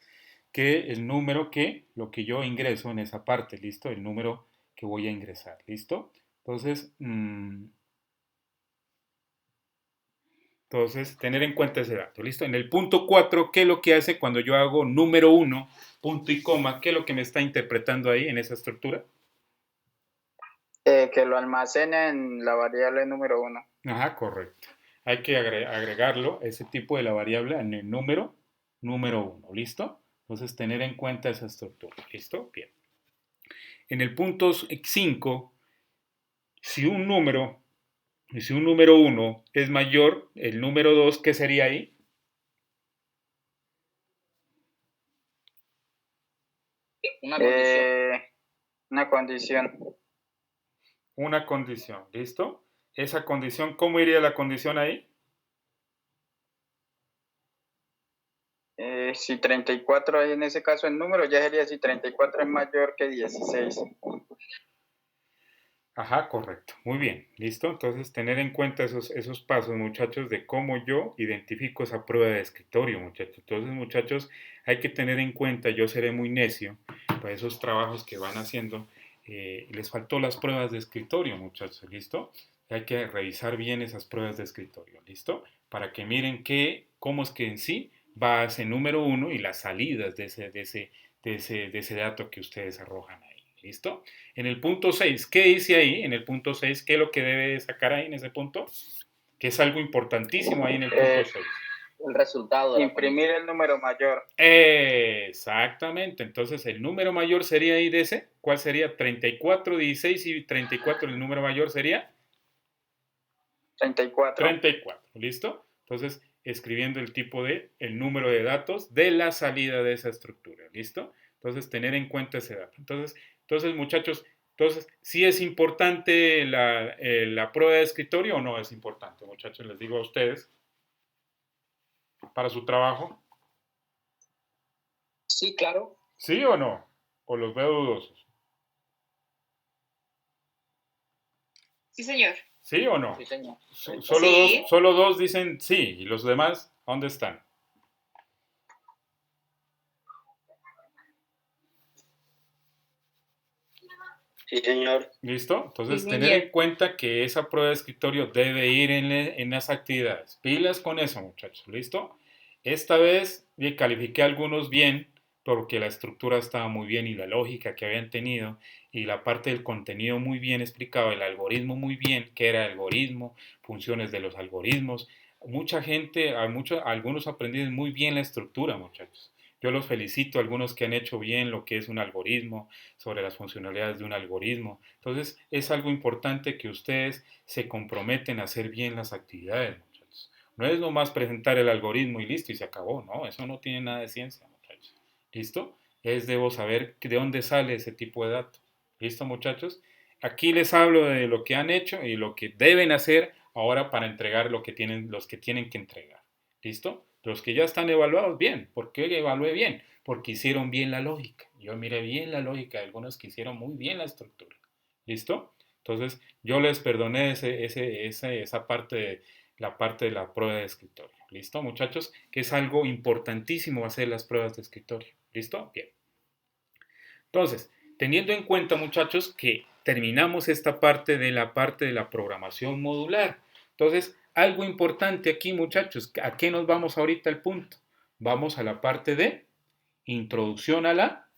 que el número lo que yo ingreso en esa parte, ¿listo? El número que voy a ingresar, ¿listo? Entonces, tener en cuenta ese dato, ¿listo? En el punto 4, ¿qué es lo que hace cuando yo hago número 1, punto y coma? ¿Qué es lo que me está interpretando ahí en esa estructura? Que lo almacene en la variable número 1. Ajá, correcto. Hay que agregarlo, ese tipo de la variable, en el número 1, ¿listo? Entonces, tener en cuenta esa estructura, ¿listo? Bien. En el punto 5, si un número 1 es mayor, el número 2, ¿qué sería ahí? Una condición. Una condición. Una condición, ¿listo? Esa condición, ¿cómo iría la condición ahí? Si 34 hay en ese caso el número, ya sería si 34 es mayor que 16. Ajá, correcto. Muy bien, ¿listo? Entonces, tener en cuenta esos pasos, muchachos, de cómo yo identifico esa prueba de escritorio, muchachos. Entonces, muchachos, hay que tener en cuenta, yo seré muy necio para esos trabajos que van haciendo. Les faltó las pruebas de escritorio, muchachos, ¿listo? Hay que revisar bien esas pruebas de escritorio, ¿listo? Para que miren cómo es que en sí va ese número 1 y las salidas de ese dato que ustedes arrojan ahí. ¿Listo? En el punto 6, ¿qué dice ahí? En el punto 6, ¿qué es lo que debe sacar ahí en ese punto? Que es algo importantísimo ahí en el punto 6. El resultado. Imprimir el número mayor. Exactamente. Entonces, el número mayor sería ahí de ese. ¿Cuál sería? 34, 16 y 34. El número mayor sería 34. 34. ¿Listo? Entonces, escribiendo el número de datos de la salida de esa estructura. ¿Listo? Entonces, tener en cuenta ese dato. Entonces, muchachos, ¿sí es importante la prueba de escritorio o no es importante, muchachos? Les digo a ustedes, para su trabajo. Sí, claro. ¿Sí o no? ¿O los veo dudosos? Sí, señor. ¿Sí o no? Sí, señor. Solo dos dicen sí, y los demás, ¿dónde están? Sí, señor. ¿Listo? Entonces, Sí, tener señor. en cuenta que esa prueba de escritorio debe ir en las actividades. Pilas con eso, muchachos. ¿Listo? Esta vez califiqué algunos bien porque la estructura estaba muy bien y la lógica que habían tenido y la parte del contenido muy bien explicado, el algoritmo muy bien, qué era el algoritmo, funciones de los algoritmos. Mucha gente, algunos aprendieron muy bien la estructura, muchachos. Yo los felicito, algunos que han hecho bien lo que es un algoritmo, sobre las funcionalidades de un algoritmo. Entonces, es algo importante que ustedes se comprometen a hacer bien las actividades, muchachos. No es nomás presentar el algoritmo y listo, y se acabó, ¿no? Eso no tiene nada de ciencia, muchachos. ¿Listo? Debo saber de dónde sale ese tipo de datos. ¿Listo, muchachos? Aquí les hablo de lo que han hecho y lo que deben hacer ahora para entregar lo que tienen, los que tienen que entregar. ¿Listo? Los que ya están evaluados, bien. ¿Por qué evalué bien? Porque hicieron bien la lógica. Yo miré bien la lógica de algunos que hicieron muy bien la estructura. ¿Listo? Entonces, yo les perdoné esa parte, la parte de la prueba de escritorio. ¿Listo, muchachos? Que es algo importantísimo hacer las pruebas de escritorio. ¿Listo? Bien. Entonces, teniendo en cuenta, muchachos, que terminamos esta parte de la programación modular. Entonces, algo importante aquí, muchachos, ¿a qué nos vamos ahorita al punto? Vamos a la parte de introducción a la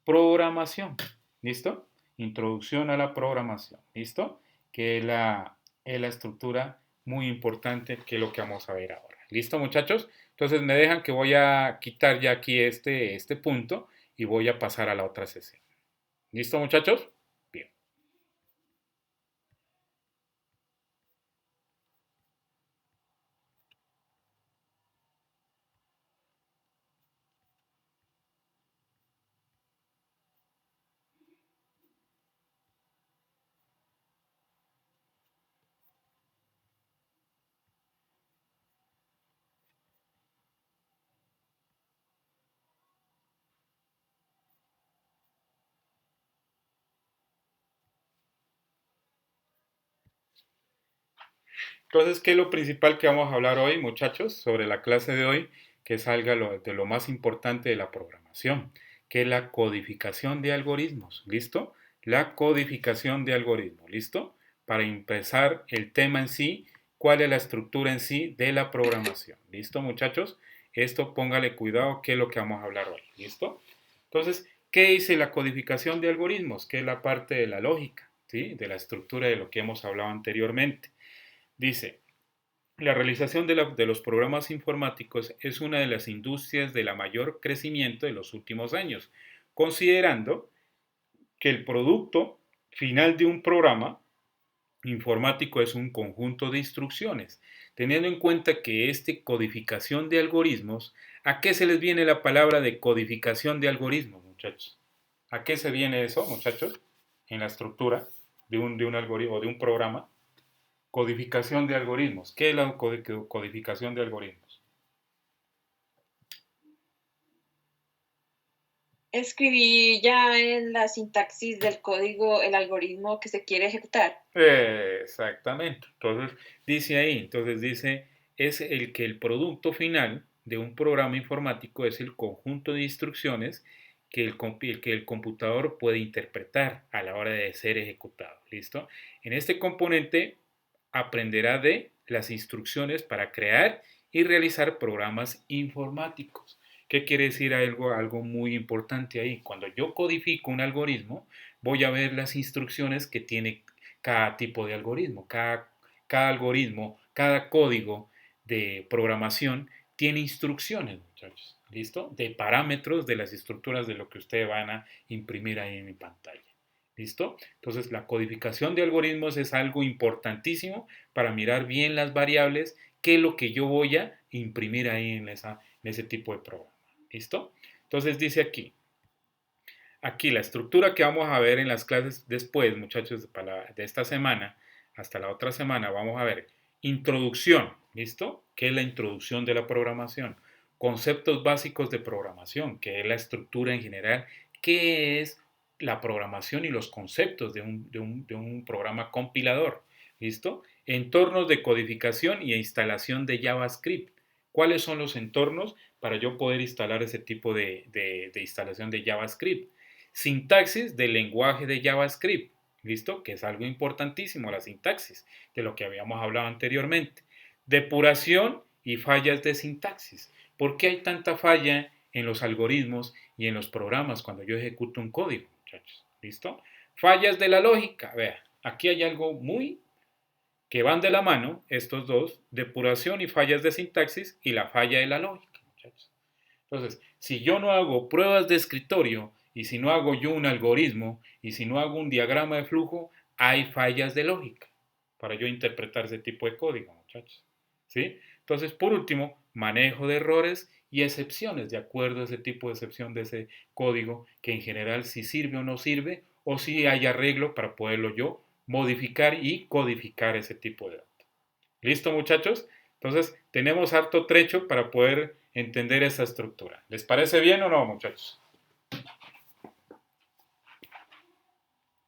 programación. ¿Listo? Introducción a la programación. ¿Listo? Que es la estructura muy importante que es lo que vamos a ver ahora. ¿Listo, muchachos? Entonces me dejan que voy a quitar ya aquí este punto y voy a pasar a la otra sesión. ¿Listo, muchachos? Bien. Entonces, ¿qué es lo principal que vamos a hablar hoy, muchachos? Sobre la clase de hoy, que salga de lo más importante de la programación, que es la codificación de algoritmos. ¿Listo? La codificación de algoritmos. ¿Listo? Para empezar el tema en sí, ¿cuál es la estructura en sí de la programación? ¿Listo, muchachos? Esto póngale cuidado, que es lo que vamos a hablar hoy. ¿Listo? Entonces, ¿qué dice la codificación de algoritmos? Que es la parte de la lógica, ¿sí? De la estructura de lo que hemos hablado anteriormente. Dice, la realización de los programas informáticos es una de las industrias de la mayor crecimiento de los últimos años, considerando que el producto final de un programa informático es un conjunto de instrucciones. Teniendo en cuenta que codificación de algoritmos, ¿a qué se les viene la palabra de codificación de algoritmos, muchachos? ¿A qué se viene eso, muchachos? En la estructura de un algoritmo o de un programa. Codificación de algoritmos. ¿Qué es la codificación de algoritmos? Escribí ya en la sintaxis del código el algoritmo que se quiere ejecutar. Exactamente. Entonces dice, es el que el producto final de un programa informático es el conjunto de instrucciones que el computador puede interpretar a la hora de ser ejecutado. ¿Listo? En este componente aprenderá de las instrucciones para crear y realizar programas informáticos. ¿Qué quiere decir algo muy importante ahí? Cuando yo codifico un algoritmo, voy a ver las instrucciones que tiene cada tipo de algoritmo. Cada algoritmo, cada código de programación tiene instrucciones, muchachos. ¿Listo? De parámetros de las estructuras de lo que ustedes van a imprimir ahí en mi pantalla. ¿Listo? Entonces, la codificación de algoritmos es algo importantísimo para mirar bien las variables, qué es lo que yo voy a imprimir ahí en ese tipo de programa. ¿Listo? Entonces, dice aquí la estructura que vamos a ver en las clases después, muchachos, de esta semana hasta la otra semana, vamos a ver introducción. ¿Listo? ¿Qué es la introducción de la programación? Conceptos básicos de programación, que es la estructura en general, qué es la programación y los conceptos de un programa compilador. ¿Listo? Entornos de codificación y instalación de JavaScript. ¿Cuáles son los entornos para yo poder instalar ese tipo de instalación de JavaScript? Sintaxis del lenguaje de JavaScript. ¿Listo? Que es algo importantísimo, la sintaxis, de lo que habíamos hablado anteriormente. Depuración y fallas de sintaxis. ¿Por qué hay tanta falla en los algoritmos y en los programas cuando yo ejecuto un código, muchachos? ¿Listo? Fallas de la lógica. Vea, aquí hay algo muy que van de la mano, estos dos, depuración y fallas de sintaxis y la falla de la lógica, muchachos. Entonces, si yo no hago pruebas de escritorio y si no hago yo un algoritmo y si no hago un diagrama de flujo, hay fallas de lógica para yo interpretar ese tipo de código, muchachos. ¿Sí? Entonces, por último, manejo de errores y excepciones, de acuerdo a ese tipo de excepción de ese código, que en general si sirve o no sirve, o si hay arreglo para poderlo yo modificar y codificar ese tipo de datos. ¿Listo, muchachos? Entonces, tenemos harto trecho para poder entender esa estructura. ¿Les parece bien o no, muchachos?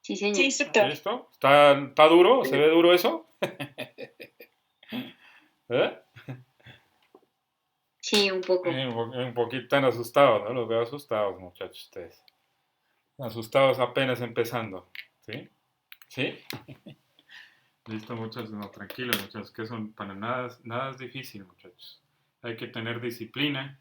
Sí, señor. Sí, instructor. ¿Listo? ¿Está duro? ¿Se ve duro eso? ¿Eh? Sí, un poco. Un poquito tan asustados, ¿no? Los veo asustados, muchachos, ustedes. Asustados apenas empezando. ¿Sí? ¿Sí? Listo, muchachos. No, tranquilos, muchachos, que son para nada es difícil, muchachos. Hay que tener disciplina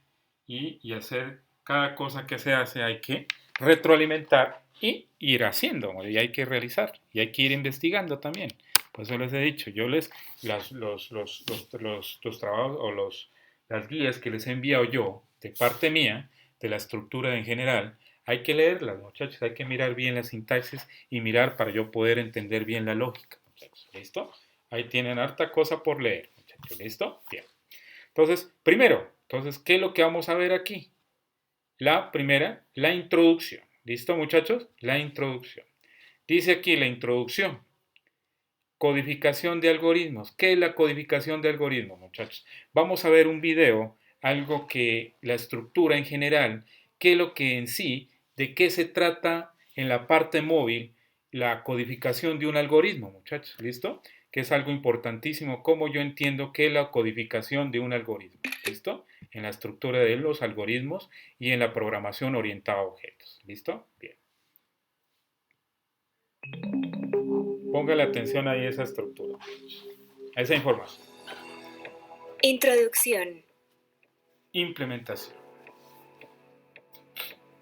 y hacer cada cosa que se hace, hay que retroalimentar y ir haciendo, y hay que realizar, y hay que ir investigando también. Por eso les he dicho, yo los trabajos o las guías que les he enviado yo, de parte mía, de la estructura en general, hay que leerlas, muchachos, hay que mirar bien la sintaxis y mirar para yo poder entender bien la lógica, muchachos. ¿Listo? Ahí tienen harta cosa por leer, muchachos. ¿Listo? Bien. Entonces, primero, ¿qué es lo que vamos a ver aquí? La primera, la introducción. ¿Listo, muchachos? La introducción. Dice aquí la introducción. Codificación de algoritmos. ¿Qué es la codificación de algoritmos, muchachos? Vamos a ver un video, algo que la estructura en general, qué es lo que en sí, de qué se trata en la parte móvil la codificación de un algoritmo, muchachos. ¿Listo? Que es algo importantísimo, cómo yo entiendo qué es la codificación de un algoritmo. ¿Listo? En la estructura de los algoritmos y en la programación orientada a objetos. ¿Listo? Bien. Póngale atención ahí a esa estructura, a esa información. Introducción. Implementación.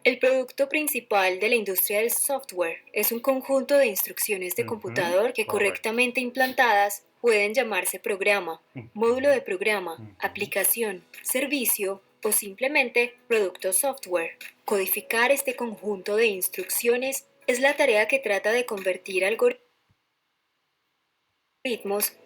El producto principal de la industria del software es un conjunto de instrucciones de computador que correctamente implantadas pueden llamarse programa, módulo de programa, aplicación, servicio o simplemente producto software. Codificar este conjunto de instrucciones es la tarea que trata de convertir algoritmos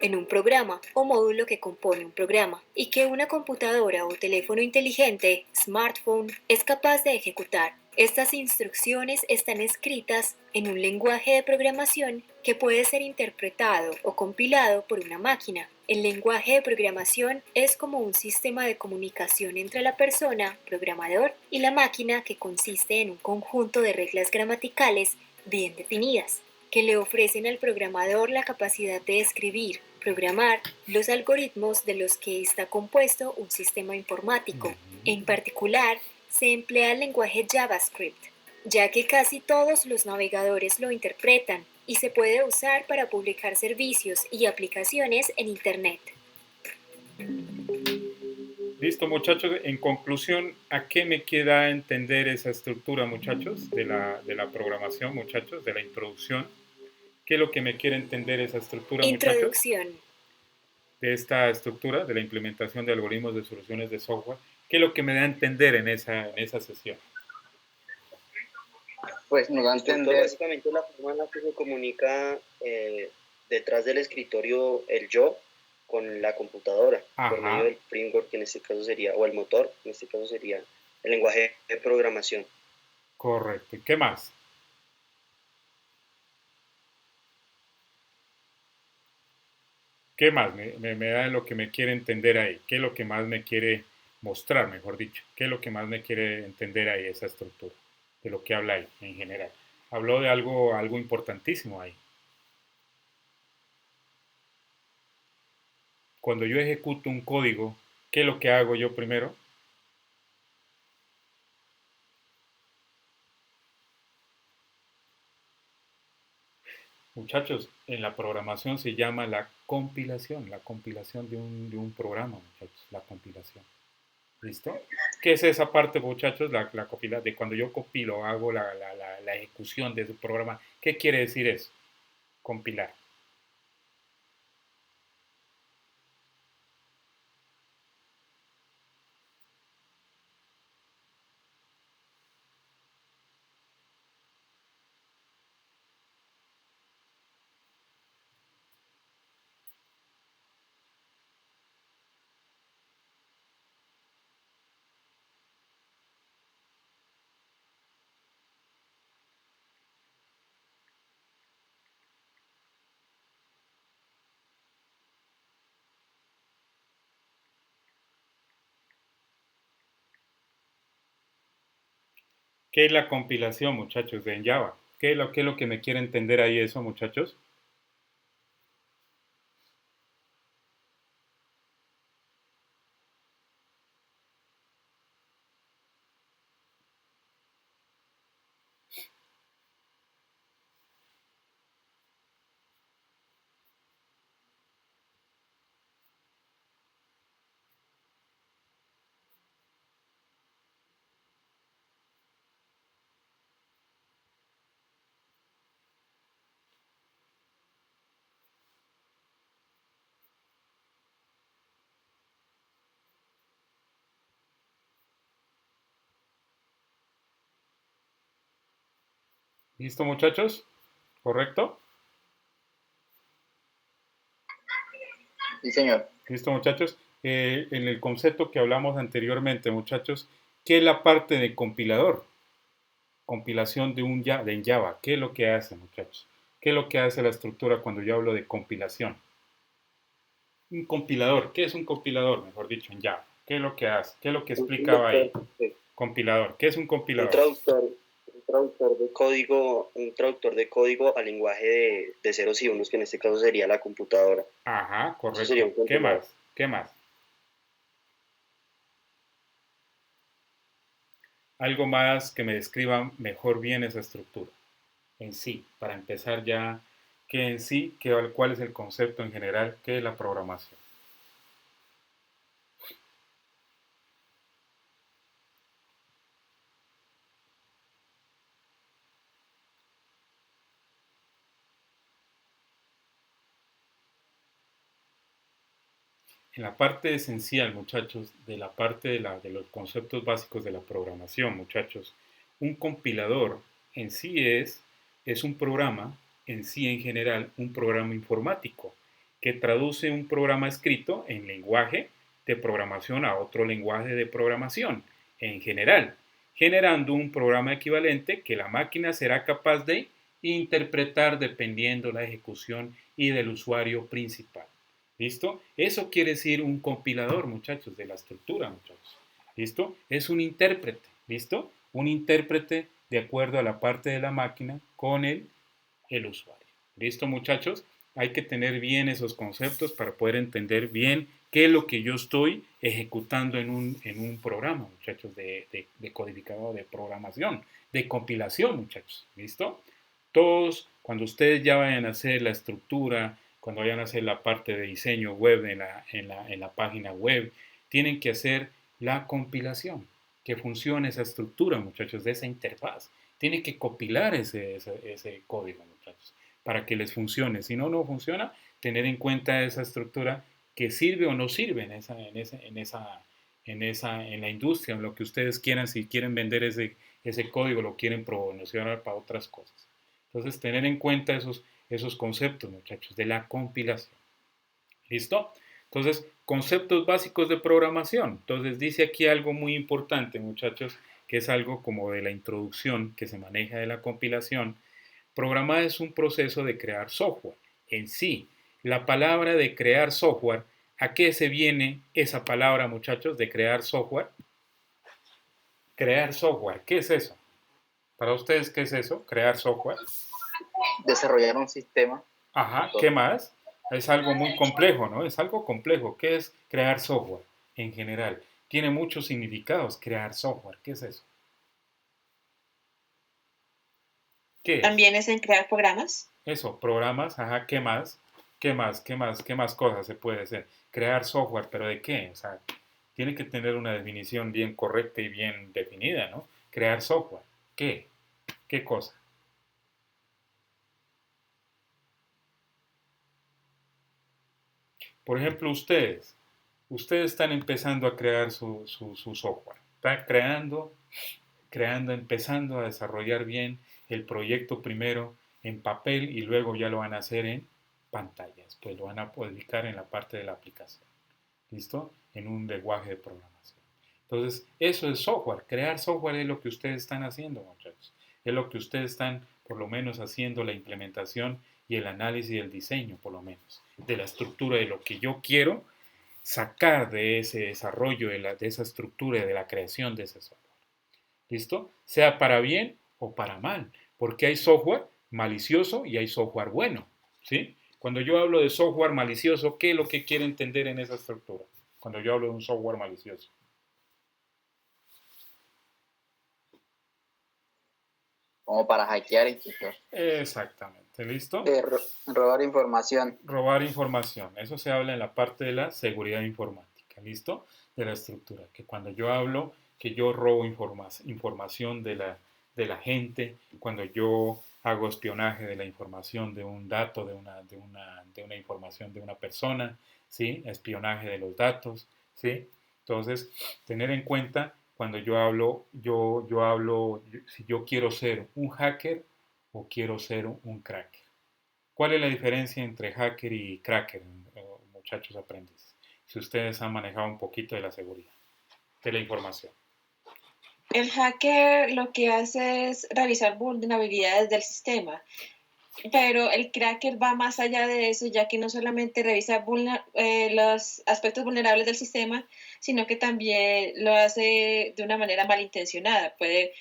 en un programa o módulo que compone un programa y que una computadora o teléfono inteligente, smartphone, es capaz de ejecutar. Estas instrucciones están escritas en un lenguaje de programación que puede ser interpretado o compilado por una máquina. El lenguaje de programación es como un sistema de comunicación entre la persona, programador, y la máquina que consiste en un conjunto de reglas gramaticales bien definidas, que le ofrecen al programador la capacidad de escribir, programar los algoritmos de los que está compuesto un sistema informático. En particular, se emplea el lenguaje JavaScript, ya que casi todos los navegadores lo interpretan y se puede usar para publicar servicios y aplicaciones en Internet. Listo, muchachos. En conclusión, ¿a qué me queda entender esa estructura, muchachos, de la programación, muchachos, de la introducción? ¿Qué es lo que me quiere entender esa estructura, muchachos? Introducción. De esta estructura, de la implementación de algoritmos de soluciones de software. ¿Qué es lo que me da a entender en esa sesión? Pues nos da a entender... Básicamente la forma en la que se comunica detrás del escritorio el yo con la computadora, por medio del framework, que en este caso sería, o el motor, en este caso sería el lenguaje de programación. Correcto. ¿Y qué más? ¿Qué más me da lo que me quiere entender ahí? ¿Qué es lo que más me quiere mostrar, mejor dicho? ¿Qué es lo que más me quiere entender ahí, esa estructura? De lo que habla ahí, en general. Habló de algo importantísimo ahí. Cuando yo ejecuto un código, ¿qué es lo que hago yo primero? Muchachos, en la programación se llama la compilación de un programa, muchachos, la compilación. ¿Listo? ¿Qué es esa parte, muchachos? La de cuando yo compilo, hago la ejecución de ese programa. ¿Qué quiere decir eso? Compilar. ¿Qué es la compilación, muchachos, de Java? ¿Qué es lo que me quiere entender ahí eso, muchachos? ¿Listo, muchachos? ¿Correcto? Sí, señor. ¿Listo, muchachos? En el concepto que hablamos anteriormente, muchachos, ¿qué es la parte de compilador? Compilación de Java. ¿Qué es lo que hace, muchachos? ¿Qué es lo que hace la estructura cuando yo hablo de compilación? Un compilador. ¿Qué es un compilador, mejor dicho, en Java? ¿Qué es lo que hace? ¿Qué es lo que explicaba ahí? Compilador. ¿Qué es un compilador? Un traductor de código al lenguaje de ceros y unos, que en este caso sería la computadora. Ajá, correcto. ¿Qué más? ¿Qué más? Algo más que me describa mejor bien esa estructura en sí, para empezar ya, que en sí, cuál es el concepto en general, qué es la programación. En la parte esencial, muchachos, de la parte de los conceptos básicos de la programación, muchachos, un compilador en sí es un programa, en sí en general, un programa informático que traduce un programa escrito en lenguaje de programación a otro lenguaje de programación, en general, generando un programa equivalente que la máquina será capaz de interpretar dependiendo la ejecución y del usuario principal. ¿Listo? Eso quiere decir un compilador, muchachos, de la estructura, muchachos. ¿Listo? Es un intérprete, ¿listo? Un intérprete de acuerdo a la parte de la máquina con el usuario. ¿Listo, muchachos? Hay que tener bien esos conceptos para poder entender bien qué es lo que yo estoy ejecutando en un programa, muchachos, de codificador, de programación, de compilación, muchachos. ¿Listo? Todos, cuando ustedes ya vayan a hacer la estructura, cuando vayan a hacer la parte de diseño web en la página web, tienen que hacer la compilación, que funcione esa estructura, muchachos, de esa interfaz. Tienen que compilar ese código, muchachos, para que les funcione. Si no, no funciona, tener en cuenta esa estructura que sirve o no sirve en la industria, en lo que ustedes quieran, si quieren vender ese código, lo quieren promocionar para otras cosas. Entonces, tener en cuenta esos conceptos, muchachos, de la compilación. ¿Listo? Entonces, conceptos básicos de programación. Entonces, dice aquí algo muy importante, muchachos, que es algo como de la introducción que se maneja de la compilación. Programar es un proceso de crear software. En sí, la palabra de crear software, ¿a qué se viene esa palabra, muchachos, de crear software? Crear software, ¿qué es eso? Para ustedes, ¿qué es eso? Crear software. Desarrollar un sistema. Ajá, ¿qué más? Es algo muy complejo, ¿no? Es algo complejo. ¿Qué es crear software en general? Tiene muchos significados crear software. ¿Qué es eso? ¿Qué es? También es en crear programas. Eso, programas, ajá, ¿qué más? ¿Qué más cosas se puede hacer? Crear software, ¿pero de qué? O sea, tiene que tener una definición bien correcta y bien definida, ¿no? Crear software, ¿qué? ¿Qué cosa? Por ejemplo, ustedes están empezando a crear su software. Están empezando a desarrollar bien el proyecto primero en papel y luego ya lo van a hacer en pantallas. Pues lo van a publicar en la parte de la aplicación. ¿Listo? En un lenguaje de programación. Entonces, eso es software. Crear software es lo que ustedes están haciendo, muchachos. Es lo que ustedes están, por lo menos, haciendo la implementación y el análisis y el diseño, por lo menos, de la estructura de lo que yo quiero sacar de ese desarrollo, de esa estructura, de la creación de ese software. ¿listo? Sea para bien o para mal, porque hay software malicioso y hay software bueno, ¿sí? Cuando yo hablo de software malicioso, ¿qué es lo que quiere entender en esa estructura? Cuando yo hablo de un software malicioso. Como para hackear incluso. Exactamente, ¿listo? Robar información. Robar información, eso se habla en la parte de la seguridad informática, ¿listo? De la estructura, que cuando yo hablo que yo robo información de la gente, cuando yo hago espionaje de la información de un dato, de una información de una persona, ¿sí? Espionaje de los datos, ¿sí? Entonces, tener en cuenta cuando yo hablo, si yo quiero ser un hacker o quiero ser un cracker. ¿Cuál es la diferencia entre hacker y cracker, muchachos aprendices? Si ustedes han manejado un poquito de la seguridad, de la información. El hacker lo que hace es revisar vulnerabilidades del sistema, pero el cracker va más allá de eso, ya que no solamente revisa los aspectos vulnerables del sistema, sino que también lo hace de una manera malintencionada. Puede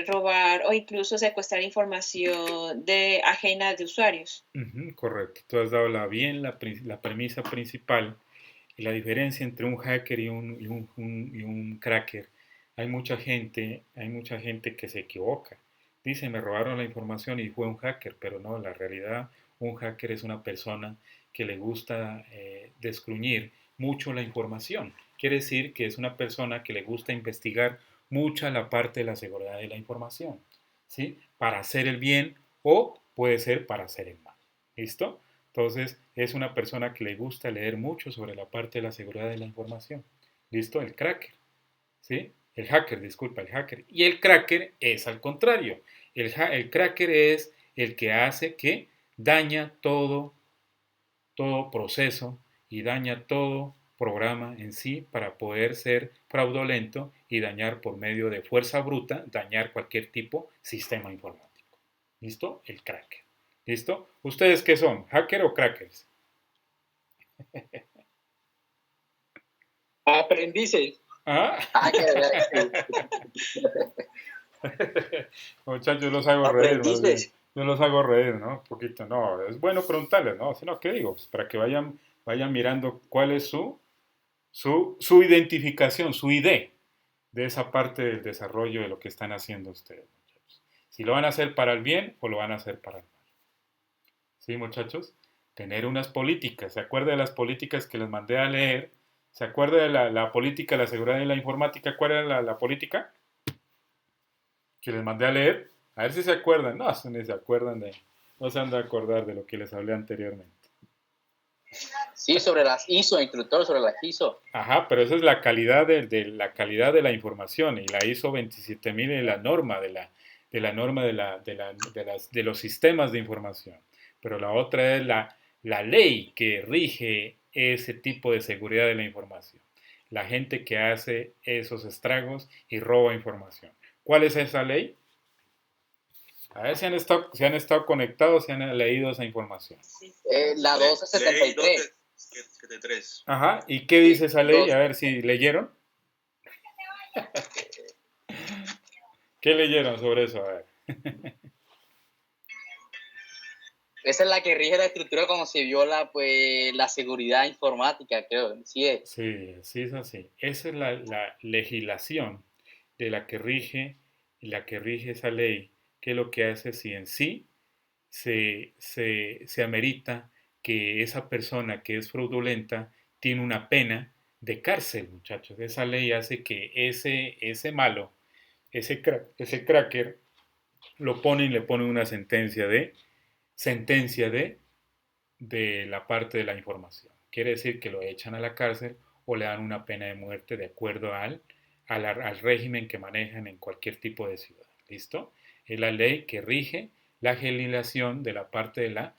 robar o incluso secuestrar información ajena de usuarios. Correcto. Tú has dado la premisa principal y la diferencia entre un hacker y un cracker. Hay mucha gente que se equivoca. Dice, me robaron la información y fue un hacker, pero no, en la realidad un hacker es una persona que le gusta descruñir mucho la información. Quiere decir que es una persona que le gusta investigar mucha la parte de la seguridad de la información, ¿sí? Para hacer el bien o puede ser para hacer el mal. ¿Listo? Entonces, es una persona que le gusta leer mucho sobre la parte de la seguridad de la información. ¿Listo? El cracker, ¿sí? El hacker, disculpa, el hacker. Y el cracker es al contrario. El cracker es el que hace que daña todo proceso y daña todo programa en sí para poder ser fraudulento y dañar por medio de fuerza bruta, dañar cualquier tipo sistema informático. ¿Listo? El cracker. ¿Listo? ¿Ustedes qué son? ¿Hacker o crackers? Aprendices. ¿Ah? Muchachos, yo los hago reír. Yo los hago reír, ¿no? Un poquito, no. Es bueno preguntarles, ¿no? Si no, ¿qué digo? Pues para que vayan mirando cuál es su identificación, su ID de esa parte del desarrollo de lo que están haciendo ustedes, muchachos. Si lo van a hacer para el bien o lo van a hacer para el mal. ¿Sí, muchachos? Tener unas políticas. ¿Se acuerda de las políticas que les mandé a leer? ¿Se acuerda de la política de la seguridad de la informática? ¿Cuál era la política que les mandé a leer? A ver si se acuerdan. No, ni se acuerdan no se han de acordar de lo que les hablé anteriormente. Sí, sobre las ISO, instructor, sobre las ISO. Ajá, pero esa es la calidad la calidad de la información, y la ISO 27000 es la norma de los sistemas de información. Pero la otra es la ley que rige ese tipo de seguridad de la información. La gente que hace esos estragos y roba información. ¿Cuál es esa ley? A ver si han estado conectados, si han leído esa información. La 1273. 73. Ajá, ¿y qué dice esa ley? A ver si leyeron. ¿Qué leyeron sobre eso? A ver. Esa es la que rige la estructura cuando se viola pues, la seguridad informática, creo. ¿Sí es? Sí, es así. Esa es la legislación de la que rige esa ley, que es lo que hace si en sí se amerita que esa persona que es fraudulenta tiene una pena de cárcel, muchachos. Esa ley hace que ese malo, ese cracker, lo pone y le pone una sentencia de la parte de la información. Quiere decir que lo echan a la cárcel o le dan una pena de muerte de acuerdo al régimen que manejan en cualquier tipo de ciudad. ¿Listo? Es la ley que rige la legislación de la parte de la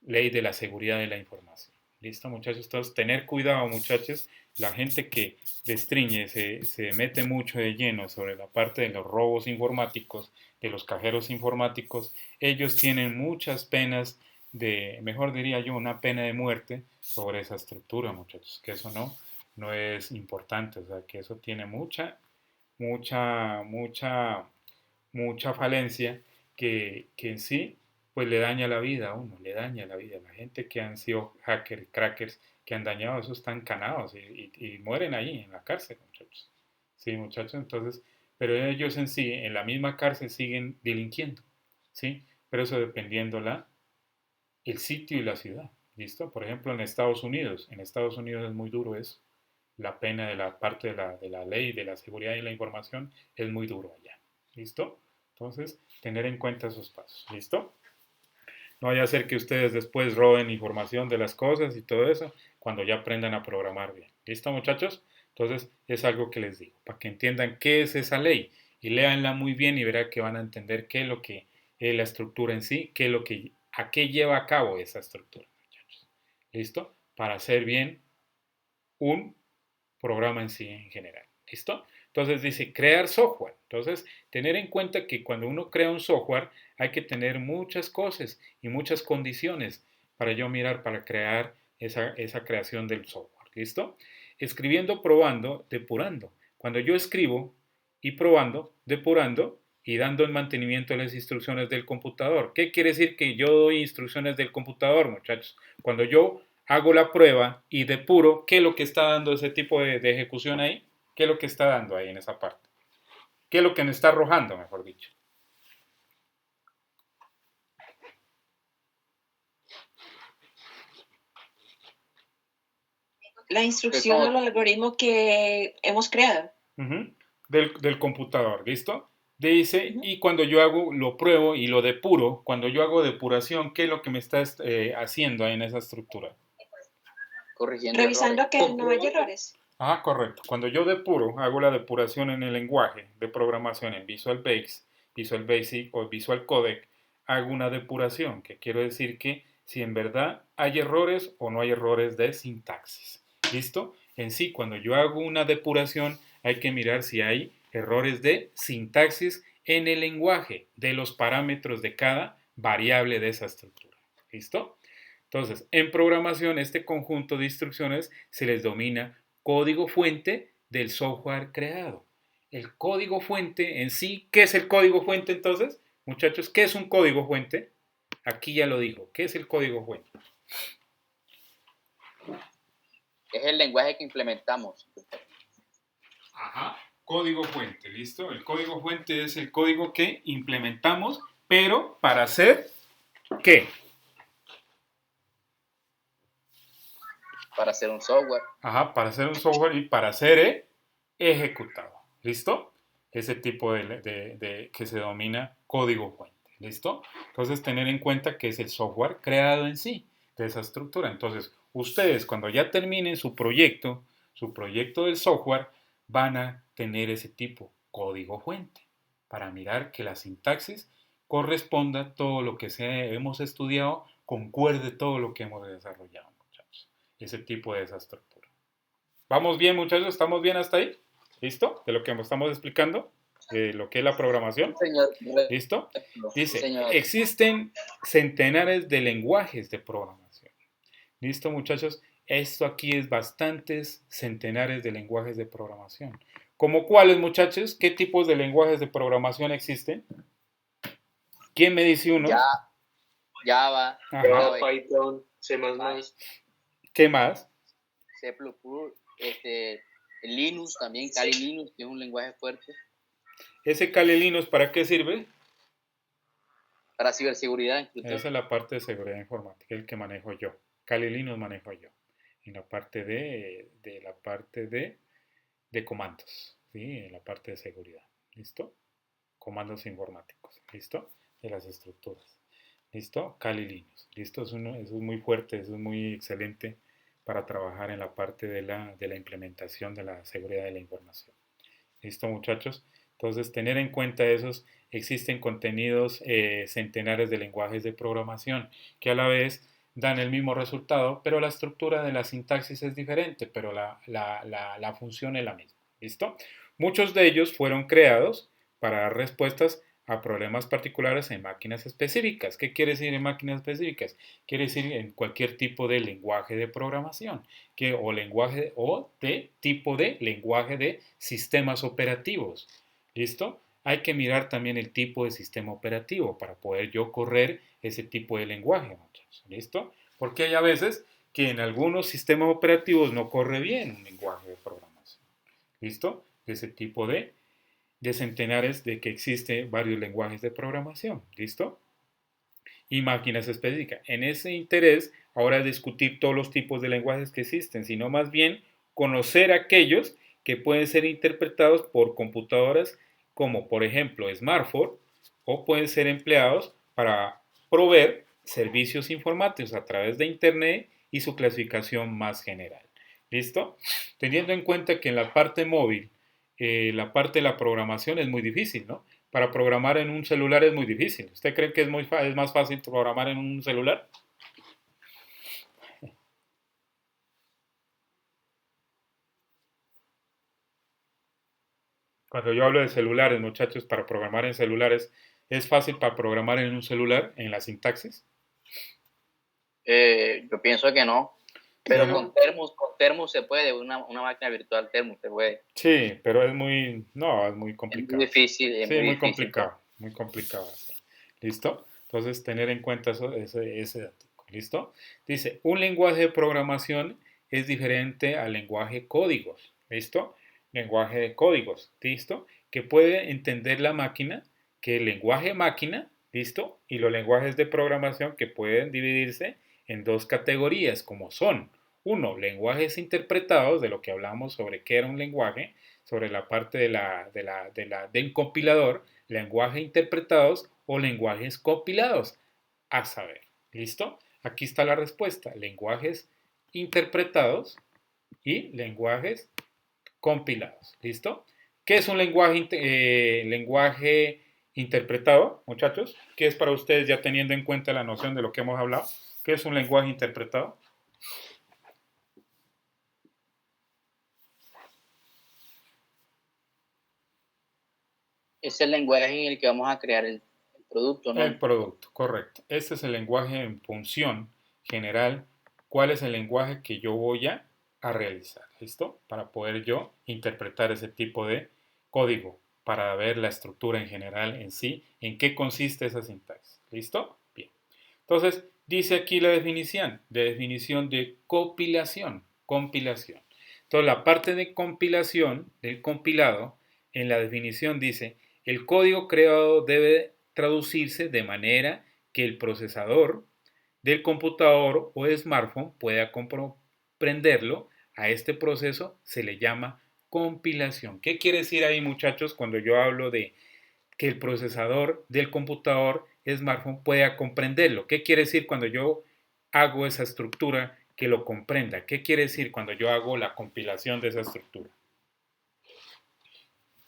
ley de la seguridad de la información. ¿Listo, muchachos? Entonces, tener cuidado, muchachos. La gente que destriñe, se mete mucho de lleno sobre la parte de los robos informáticos, de los cajeros informáticos. Ellos tienen muchas penas mejor diría yo, una pena de muerte sobre esa estructura, muchachos. Que eso no es importante. O sea, que eso tiene mucha mucha falencia que en sí pues le daña la vida a uno, le daña la vida. La gente que han sido hackers, crackers, que han dañado, eso están canados y mueren ahí en la cárcel, muchachos. Sí, muchachos, entonces, pero ellos en sí, en la misma cárcel siguen delinquiendo, ¿sí? Pero eso dependiendo el sitio y la ciudad, ¿listo? Por ejemplo, en Estados Unidos es muy duro eso. La pena de la parte de la ley, de la seguridad y la información es muy duro allá, ¿listo? Entonces, tener en cuenta esos pasos, ¿listo? No vaya a ser que ustedes después roben información de las cosas y todo eso cuando ya aprendan a programar bien. ¿Listo, muchachos? Entonces, es algo que les digo, para que entiendan qué es esa ley y léanla muy bien y verán que van a entender qué es lo que es la estructura en sí, a qué lleva a cabo esa estructura, muchachos. ¿Listo? Para hacer bien un programa en sí en general. ¿Listo? Entonces dice crear software. Entonces, tener en cuenta que cuando uno crea un software hay que tener muchas cosas y muchas condiciones para yo mirar, para crear esa creación del software. ¿Listo? Escribiendo, probando, depurando. Cuando yo escribo y probando, depurando y dando el mantenimiento de las instrucciones del computador. ¿Qué quiere decir que yo doy instrucciones del computador, muchachos? Cuando yo hago la prueba y depuro, ¿qué es lo que está dando ese tipo de ejecución ahí? ¿Qué es lo que está dando ahí en esa parte? ¿Qué es lo que me está arrojando, mejor dicho? La instrucción o el algoritmo que hemos creado. Del computador, ¿listo? Dice, y cuando yo lo pruebo y lo depuro, cuando yo hago depuración, ¿qué es lo que me está haciendo ahí en esa estructura? Corrigiendo revisando errores. que no hay errores. Ah, correcto. Cuando yo depuro, hago la depuración en el lenguaje de programación en Visual Basic o Visual Codec, hago una depuración, que quiero decir que si en verdad hay errores o no hay errores de sintaxis. ¿Listo? En sí, cuando yo hago una depuración, hay que mirar si hay errores de sintaxis en el lenguaje de los parámetros de cada variable de esa estructura. ¿Listo? Entonces, en programación, este conjunto de instrucciones se les denomina código fuente del software creado. El código fuente en sí, ¿qué es el código fuente entonces? Muchachos, ¿qué es un código fuente? Aquí ya lo dijo, ¿qué es el código fuente? Es el lenguaje que implementamos. Ajá, código fuente, ¿listo? El código fuente es el código que implementamos, pero para hacer, ¿qué? Para hacer un software. Ajá, para hacer un software y para ser ejecutado. ¿Listo? Ese tipo que se denomina código fuente. ¿Listo? Entonces, tener en cuenta que es el software creado en sí de esa estructura. Entonces, ustedes cuando ya terminen su proyecto del software, van a tener ese tipo, código fuente, para mirar que la sintaxis corresponda a todo lo que hemos estudiado, concuerde todo lo que hemos desarrollado. Ese tipo de esa estructura. ¿Vamos bien, muchachos? ¿Estamos bien hasta ahí? ¿Listo? De lo que estamos explicando, de lo que es la programación. Señor. ¿Listo? Dice, Señor. existen centenares de lenguajes de programación. ¿Listo, muchachos? Esto aquí es bastantes centenares de lenguajes de programación. ¿Cómo cuáles, muchachos? ¿Qué tipos de lenguajes de programación existen? ¿Quién me dice uno? Java, Python, C++. ¿Qué más? C++, Linux también, Kali Linux, que es un lenguaje fuerte. ¿Ese Kali Linux para qué sirve? Para ciberseguridad. Esa es la parte de seguridad informática, el que manejo yo. Kali Linux manejo yo. En la parte de comandos, ¿sí? En la parte de seguridad. ¿Listo? Comandos informáticos. ¿Listo? De las estructuras. ¿Listo? Kali Linux. ¿Listo? Eso es muy fuerte, eso es muy excelente para trabajar en la parte de la implementación de la seguridad de la información. ¿Listo, muchachos? Entonces, tener en cuenta esos, existen contenidos, centenares de lenguajes de programación que a la vez dan el mismo resultado, pero la estructura de la sintaxis es diferente, pero la función es la misma. ¿Listo? Muchos de ellos fueron creados para dar respuestas a problemas particulares en máquinas específicas. ¿Qué quiere decir en máquinas específicas? Quiere decir en cualquier tipo de lenguaje de programación, o de tipo de lenguaje de sistemas operativos. ¿Listo? Hay que mirar también el tipo de sistema operativo para poder yo correr ese tipo de lenguaje, muchachos. ¿Listo? Porque hay a veces que en algunos sistemas operativos no corre bien un lenguaje de programación. ¿Listo? Ese tipo de centenares de que existen varios lenguajes de programación. ¿Listo? Y máquinas específicas. En ese interés, ahora discutir todos los tipos de lenguajes que existen, sino más bien conocer aquellos que pueden ser interpretados por computadoras como, por ejemplo, smartphone, o pueden ser empleados para proveer servicios informáticos a través de Internet y su clasificación más general. ¿Listo? Teniendo en cuenta que en la parte móvil, la parte de la programación es muy difícil, ¿no? Para programar en un celular es muy difícil. ¿Usted cree que es más fácil programar en un celular? Cuando yo hablo de celulares, muchachos, para programar en celulares, ¿es fácil para programar en un celular, en la sintaxis? Yo pienso que no. Pero con Termus se puede, una máquina virtual Termus se puede. Sí, pero es muy complicado. Es muy difícil. Sí, muy complicado, muy complicado. ¿Listo? Entonces, tener en cuenta ese dato. ¿Listo? Dice, un lenguaje de programación es diferente al lenguaje códigos. ¿Listo? Lenguaje de códigos. ¿Listo? Que puede entender la máquina, que el lenguaje máquina, ¿listo? Y los lenguajes de programación que pueden dividirse en dos categorías, como son, uno, lenguajes interpretados, de lo que hablamos sobre qué era un lenguaje, sobre la parte del compilador, lenguajes interpretados o lenguajes compilados. A saber, ¿listo? Aquí está la respuesta, lenguajes interpretados y lenguajes compilados, ¿listo? ¿Qué es un lenguaje interpretado, muchachos? ¿Qué es para ustedes, ya teniendo en cuenta la noción de lo que hemos hablado? ¿Qué es un lenguaje interpretado? Es el lenguaje en el que vamos a crear el producto, ¿no? El producto, correcto. Este es el lenguaje en función general. ¿Cuál es el lenguaje que yo voy a realizar? ¿Listo? Para poder yo interpretar ese tipo de código, para ver la estructura en general en sí, en qué consiste esa sintaxis. ¿Listo? Bien. Entonces, dice aquí la definición de compilación. Compilación. Entonces, la parte de compilación, del compilado, en la definición dice, el código creado debe traducirse de manera que el procesador del computador o de smartphone pueda comprenderlo. A este proceso se le llama compilación. ¿Qué quiere decir ahí, muchachos, cuando yo hablo de que el procesador del computador smartphone pueda comprenderlo? ¿Qué quiere decir cuando yo hago esa estructura que lo comprenda? ¿Qué quiere decir cuando yo hago la compilación de esa estructura?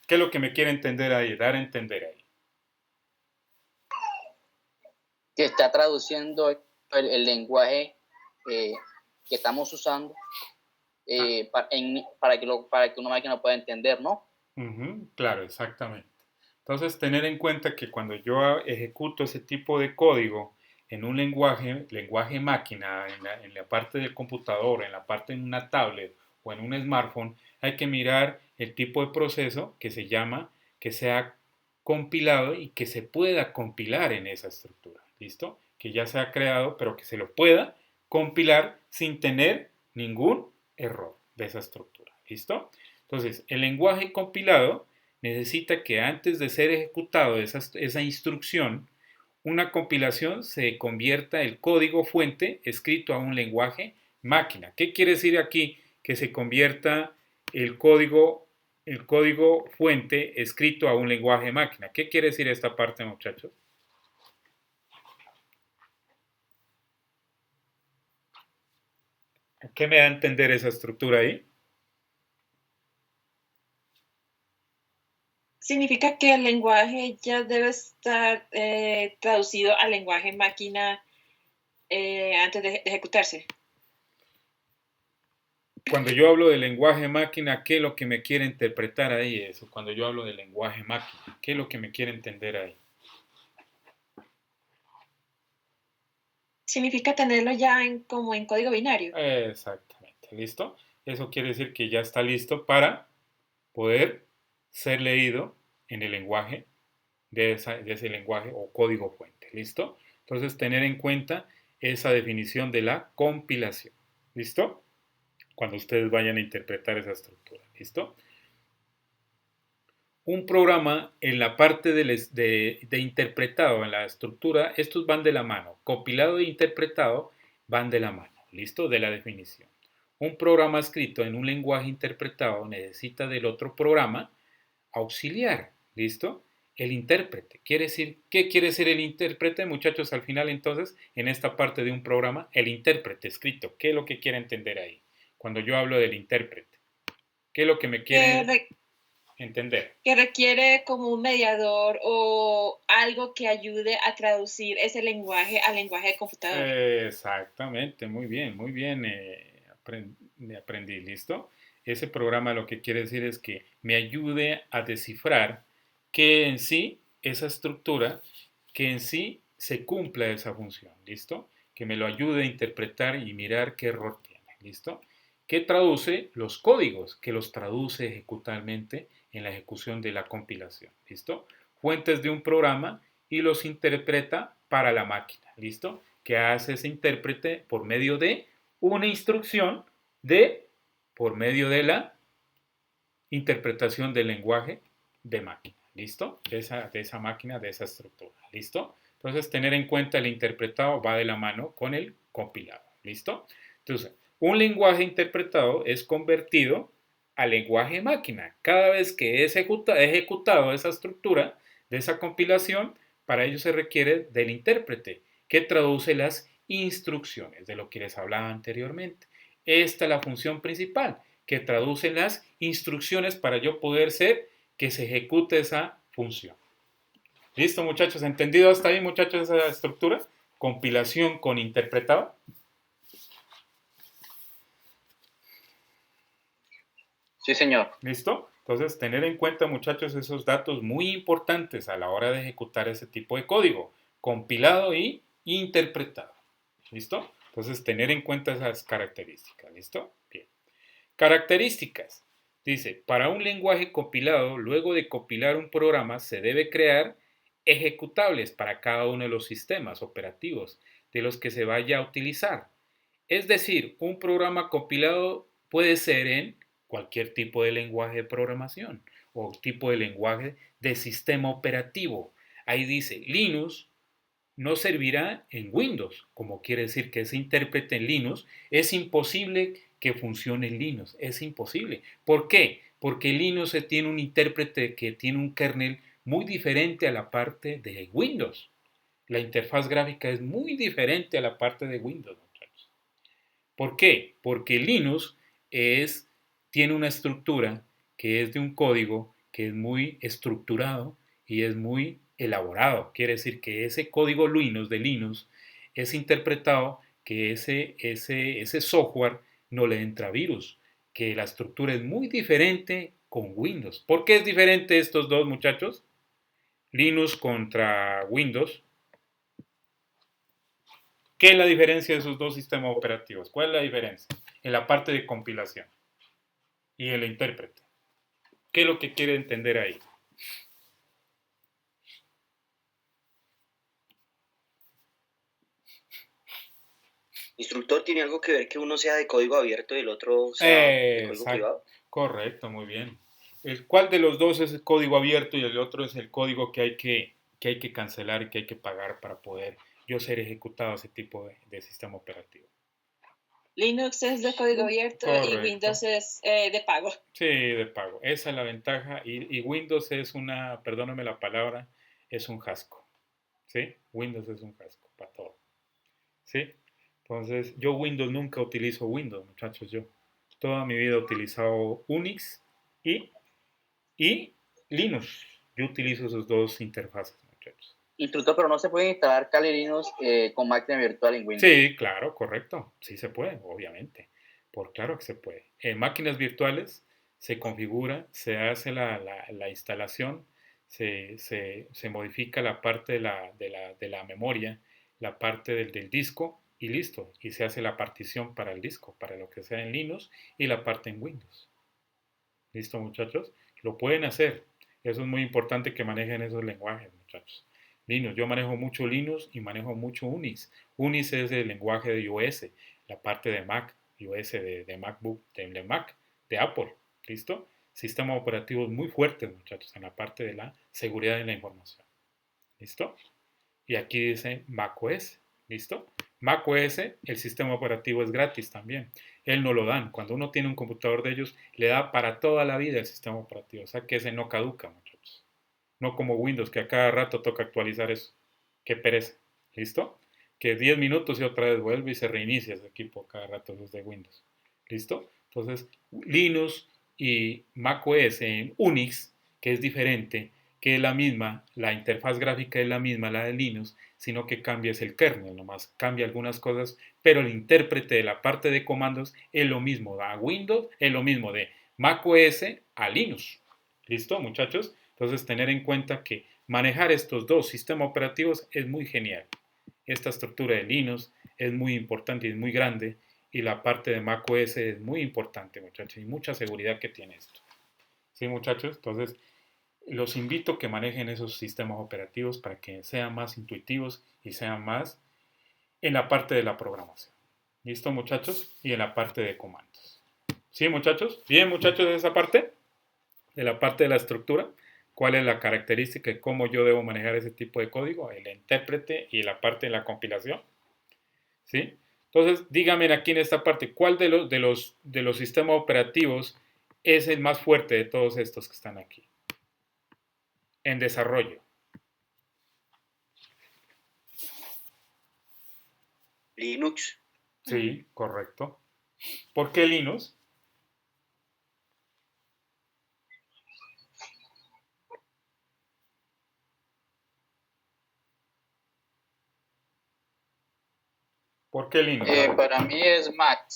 ¿Qué es lo que me quiere entender ahí? Dar a entender ahí. Que está traduciendo el lenguaje que estamos usando para que una máquina pueda entender, ¿no? Claro, exactamente. Entonces, tener en cuenta que cuando yo ejecuto ese tipo de código en un lenguaje máquina, en la parte del computador, en la parte de una tablet o en un smartphone, hay que mirar el tipo de proceso que sea compilado y que se pueda compilar en esa estructura. ¿Listo? Que ya se ha creado, pero que se lo pueda compilar sin tener ningún error de esa estructura. ¿Listo? Entonces, el lenguaje compilado necesita que antes de ser ejecutado esa instrucción, una compilación se convierta el código fuente escrito a un lenguaje máquina. ¿Qué quiere decir aquí? Que se convierta el código fuente escrito a un lenguaje máquina. ¿Qué quiere decir esta parte, muchachos? ¿Qué me da a entender esa estructura ahí? Significa que el lenguaje ya debe estar traducido al lenguaje máquina antes de ejecutarse. Cuando yo hablo de lenguaje máquina, ¿qué es lo que me quiere interpretar ahí eso? Cuando yo hablo de lenguaje máquina, ¿qué es lo que me quiere entender ahí? Significa tenerlo ya como en código binario. Exactamente, ¿listo? Eso quiere decir que ya está listo para poder ser leído en el lenguaje de ese lenguaje o código fuente, ¿listo? Entonces, tener en cuenta esa definición de la compilación, ¿listo? Cuando ustedes vayan a interpretar esa estructura, ¿listo? Un programa en la parte de interpretado, en la estructura, estos van de la mano. Compilado e interpretado van de la mano, ¿listo? De la definición. Un programa escrito en un lenguaje interpretado necesita del otro programa auxiliar, ¿listo? El intérprete. ¿Qué quiere decir el intérprete, muchachos? Al final, entonces, en esta parte de un programa, el intérprete escrito. ¿Qué es lo que quiere entender ahí? Cuando yo hablo del intérprete, ¿qué es lo que me quiere entender? Que requiere como un mediador o algo que ayude a traducir ese lenguaje al lenguaje de computador. Exactamente, muy bien, aprendí, ¿listo? Ese programa lo que quiere decir es que me ayude a descifrar que en sí, esa estructura, que en sí se cumpla esa función, ¿listo? Que me lo ayude a interpretar y mirar qué error tiene, ¿listo? Que traduce los códigos, que los traduce ejecutalmente en la ejecución de la compilación, ¿listo? Fuentes de un programa y los interpreta para la máquina, ¿listo? Que hace ese intérprete por medio de una instrucción por medio de la interpretación del lenguaje de máquina, ¿listo? De esa máquina, de esa estructura, ¿listo? Entonces, tener en cuenta el interpretado va de la mano con el compilado, ¿listo? Entonces, un lenguaje interpretado es convertido al lenguaje máquina. Cada vez que es ejecutado esa estructura de esa compilación, para ello se requiere del intérprete, que traduce las instrucciones, de lo que les hablaba anteriormente. Esta es la función principal, que traduce las instrucciones para yo poder ser que se ejecute esa función. ¿Listo, muchachos? ¿Entendido hasta ahí, muchachos, esa estructura? Compilación con interpretado. Sí, señor. ¿Listo? Entonces, tener en cuenta, muchachos, esos datos muy importantes a la hora de ejecutar ese tipo de código. Compilado y interpretado. ¿Listo? Entonces, tener en cuenta esas características. ¿Listo? Bien. Características. Dice, para un lenguaje compilado, luego de compilar un programa, se debe crear ejecutables para cada uno de los sistemas operativos de los que se vaya a utilizar. Es decir, un programa compilado puede ser en cualquier tipo de lenguaje de programación o tipo de lenguaje de sistema operativo. Ahí dice, Linux no servirá en Windows, como quiere decir que ese intérprete en Linux es imposible que funcione en Linux, es imposible. ¿Por qué? Porque Linux tiene un intérprete que tiene un kernel muy diferente a la parte de Windows. La interfaz gráfica es muy diferente a la parte de Windows, muchachos. ¿Por qué? Porque Linux tiene una estructura que es de un código que es muy estructurado y es muy elaborado. Quiere decir que ese código Linux de Linux es interpretado que ese software no le entra virus, que la estructura es muy diferente con Windows. ¿Por qué es diferente estos dos, muchachos? Linux contra Windows. ¿Qué es la diferencia de esos dos sistemas operativos? ¿Cuál es la diferencia? En la parte de compilación y el intérprete. ¿Qué es lo que quiere entender ahí? ¿Instructor tiene algo que ver que uno sea de código abierto y el otro sea de código privado? Correcto, muy bien. ¿Cuál de los dos es el código abierto y el otro es el código que hay que cancelar y que hay que pagar para poder yo ser ejecutado ese tipo de sistema operativo? Linux es de código abierto. Correcto. Y Windows es de pago. Sí, de pago. Esa es la ventaja. Y Windows es perdóname la palabra, es un jasco. ¿Sí? Windows es un jasco para todo. ¿Sí? Entonces, yo Windows nunca utilizo Windows, muchachos. Yo toda mi vida he utilizado Unix y Linux. Yo utilizo esos dos interfaces, muchachos. Instructor, pero no se puede instalar Kali Linux con máquina virtual en Windows. Sí, claro, correcto. Sí se puede, obviamente. Claro que se puede. En máquinas virtuales se configura, se hace la instalación, se modifica la parte de la memoria, la parte del disco y listo. Y se hace la partición para el disco, para lo que sea en Linux y la parte en Windows. ¿Listo, muchachos? Lo pueden hacer. Eso es muy importante que manejen esos lenguajes, muchachos. Linux, yo manejo mucho Linux y manejo mucho Unix. Unix es el lenguaje de iOS, la parte de Mac, iOS de MacBook, de Mac, de Apple. ¿Listo? Sistemas operativos muy fuertes, muchachos, en la parte de la seguridad de la información. ¿Listo? Y aquí dice macOS. ¿Listo? macOS, el sistema operativo es gratis también. Él no lo dan. Cuando uno tiene un computador de ellos, le da para toda la vida el sistema operativo. O sea que ese no caduca, muchachos. No como Windows, que a cada rato toca actualizar eso. Qué pereza. ¿Listo? Que 10 minutos y otra vez vuelve y se reinicia ese equipo cada rato desde Windows. ¿Listo? Entonces, Linux y macOS en Unix, que es diferente, que es la misma, la interfaz gráfica es la misma, la de Linux, sino que cambia es el kernel, nomás cambia algunas cosas, pero el intérprete de la parte de comandos es lo mismo a Windows, es lo mismo de macOS a Linux. ¿Listo, muchachos? Entonces, tener en cuenta que manejar estos dos sistemas operativos es muy genial. Esta estructura de Linux es muy importante y es muy grande, y la parte de macOS es muy importante, muchachos, y mucha seguridad que tiene esto. ¿Sí, muchachos? Entonces, los invito a que manejen esos sistemas operativos para que sean más intuitivos y sean más en la parte de la programación. ¿Listo, muchachos? Y en la parte de comandos. ¿Sí, muchachos? Bien, muchachos, de esa parte, de la parte de la estructura, cuál es la característica y cómo yo debo manejar ese tipo de código, el intérprete y la parte de la compilación. ¿Sí? Entonces, díganme aquí en esta parte, ¿cuál de los sistemas operativos es el más fuerte de todos estos que están aquí? En desarrollo. Linux. Sí, correcto. ¿Por qué Linux? ¿Por qué Linux? Para mí es Mac.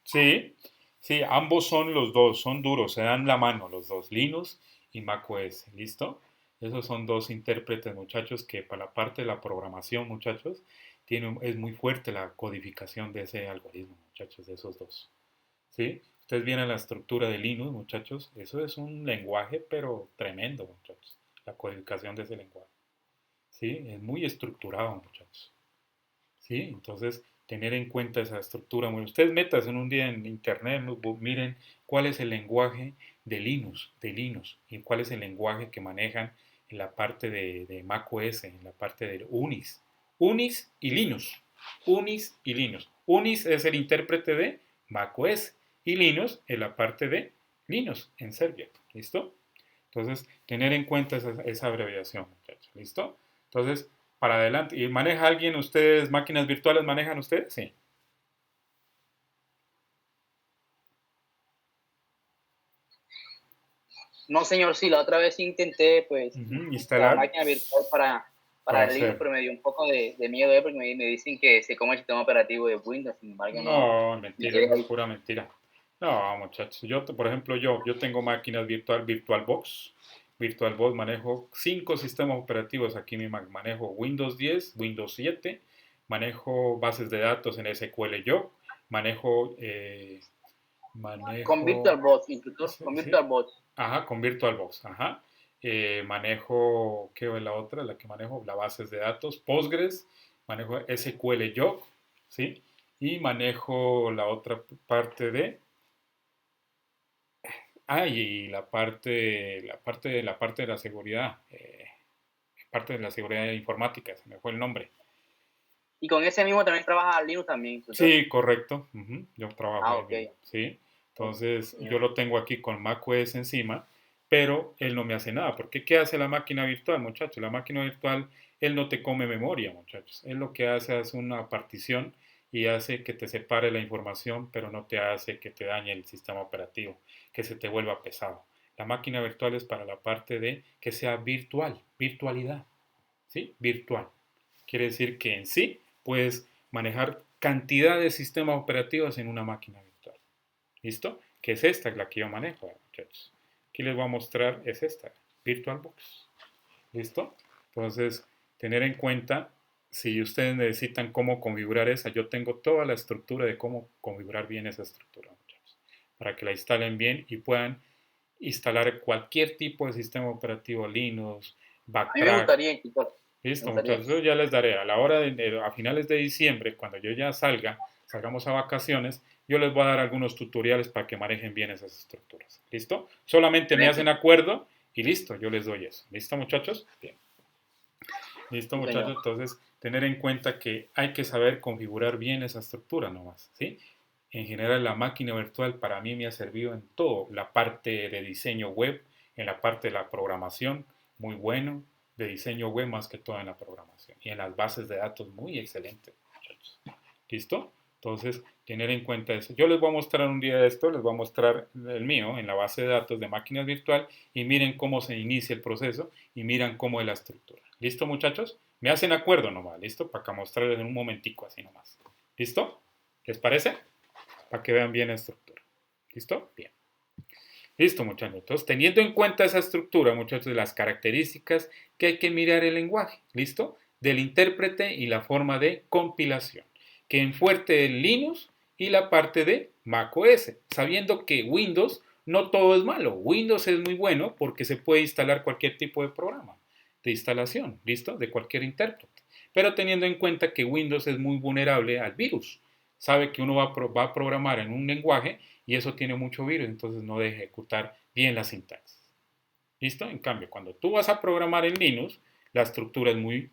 Sí, sí, ambos son los dos, son duros, se dan la mano los dos, Linux y macOS, ¿listo? Esos son dos intérpretes, muchachos, que para la parte de la programación, muchachos, es muy fuerte la codificación de ese algoritmo, muchachos, de esos dos. ¿Sí? Ustedes vienen la estructura de Linux, muchachos, eso es un lenguaje, pero tremendo, muchachos, la codificación de ese lenguaje. ¿Sí? Es muy estructurado, muchachos. ¿Sí? Entonces, tener en cuenta esa estructura. Bueno, ustedes metas en un día en internet, miren cuál es el lenguaje de Linux, y cuál es el lenguaje que manejan en la parte de macOS, en la parte de Unix. Unix y Linux. Unix y Linux. Unix es el intérprete de macOS y Linux es la parte de Linux en Serbia. ¿Listo? Entonces, tener en cuenta esa abreviación, muchachos. ¿Listo? Entonces, para adelante. ¿Y maneja alguien ustedes, máquinas virtuales manejan ustedes? Sí. No, señor, sí, la otra vez intenté, pues, instalar la máquina virtual para el Linux, pero me dio un poco de miedo, porque me dicen que se come el sistema operativo de Windows, sin embargo, no. Mentira, es pura mentira. No, muchachos, por ejemplo, yo tengo máquinas VirtualBox. VirtualBox manejo 5 sistemas operativos aquí en mi Mac. Manejo Windows 10, Windows 7, manejo bases de datos en SQL yo, manejo... con VirtualBox, incluso con VirtualBox. Ajá, con VirtualBox, ajá. Manejo, ¿qué es la otra? La que manejo, las bases de datos, Postgres, manejo SQL yo, ¿sí? Y manejo la otra parte de... y la parte de la seguridad, parte de la seguridad informática, se me fue el nombre. Y con ese mismo también trabaja Linux también. ¿Entonces? Sí, correcto. Yo trabajo okay. Sí. Entonces, yo lo tengo aquí con macOS encima, pero él no me hace nada. Porque ¿qué hace la máquina virtual, muchachos? La máquina virtual, él no te come memoria, muchachos. Él lo que hace es una partición y hace que te separe la información, pero no te hace que te dañe el sistema operativo, que se te vuelva pesado. La máquina virtual es para la parte de que sea virtual, virtualidad, ¿sí? Virtual. Quiere decir que en sí puedes manejar cantidad de sistemas operativos en una máquina virtual. ¿Listo? Que es esta la que yo manejo, muchachos. Aquí les voy a mostrar, es esta, VirtualBox. ¿Listo? Entonces, tener en cuenta si ustedes necesitan cómo configurar esa, yo tengo toda la estructura de cómo configurar bien esa estructura, muchachos, para que la instalen bien y puedan instalar cualquier tipo de sistema operativo, Linux, Backtrack. A mí me gustaría, Listo, muchachos, eso ya les daré. A la hora a finales de diciembre, cuando yo ya salgamos a vacaciones, yo les voy a dar algunos tutoriales para que manejen bien esas estructuras. ¿Listo? Solamente me hacen acuerdo y listo, yo les doy eso. ¿Listo, muchachos? Bien. Listo, muchachos. Entonces, tener en cuenta que hay que saber configurar bien esa estructura nomás, ¿sí? En general, la máquina virtual para mí me ha servido en todo. La parte de diseño web, en la parte de la programación, muy bueno. De diseño web más que todo en la programación. Y en las bases de datos, muy excelente, muchachos. ¿Listo? Entonces, tener en cuenta eso. Yo les voy a mostrar un día de esto, les voy a mostrar el mío en la base de datos de máquinas virtual y miren cómo se inicia el proceso y miran cómo es la estructura. ¿Listo, muchachos? Me hacen acuerdo nomás, ¿listo? Para que mostrarles en un momentico así nomás. ¿Listo? ¿Les parece? Para que vean bien la estructura. ¿Listo? Bien. Listo, muchachos. Entonces, teniendo en cuenta esa estructura, muchachos, de las características que hay que mirar el lenguaje, ¿listo? Del intérprete y la forma de compilación, que enfuerte el Linux y la parte de macOS, sabiendo que Windows no todo es malo. Windows es muy bueno porque se puede instalar cualquier tipo de programa de instalación, ¿listo? De cualquier intérprete. Pero teniendo en cuenta que Windows es muy vulnerable al virus. Sabe que uno va a programar en un lenguaje y eso tiene mucho virus, entonces no debe ejecutar bien la sintaxis. ¿Listo? En cambio, cuando tú vas a programar en Linux, la estructura es muy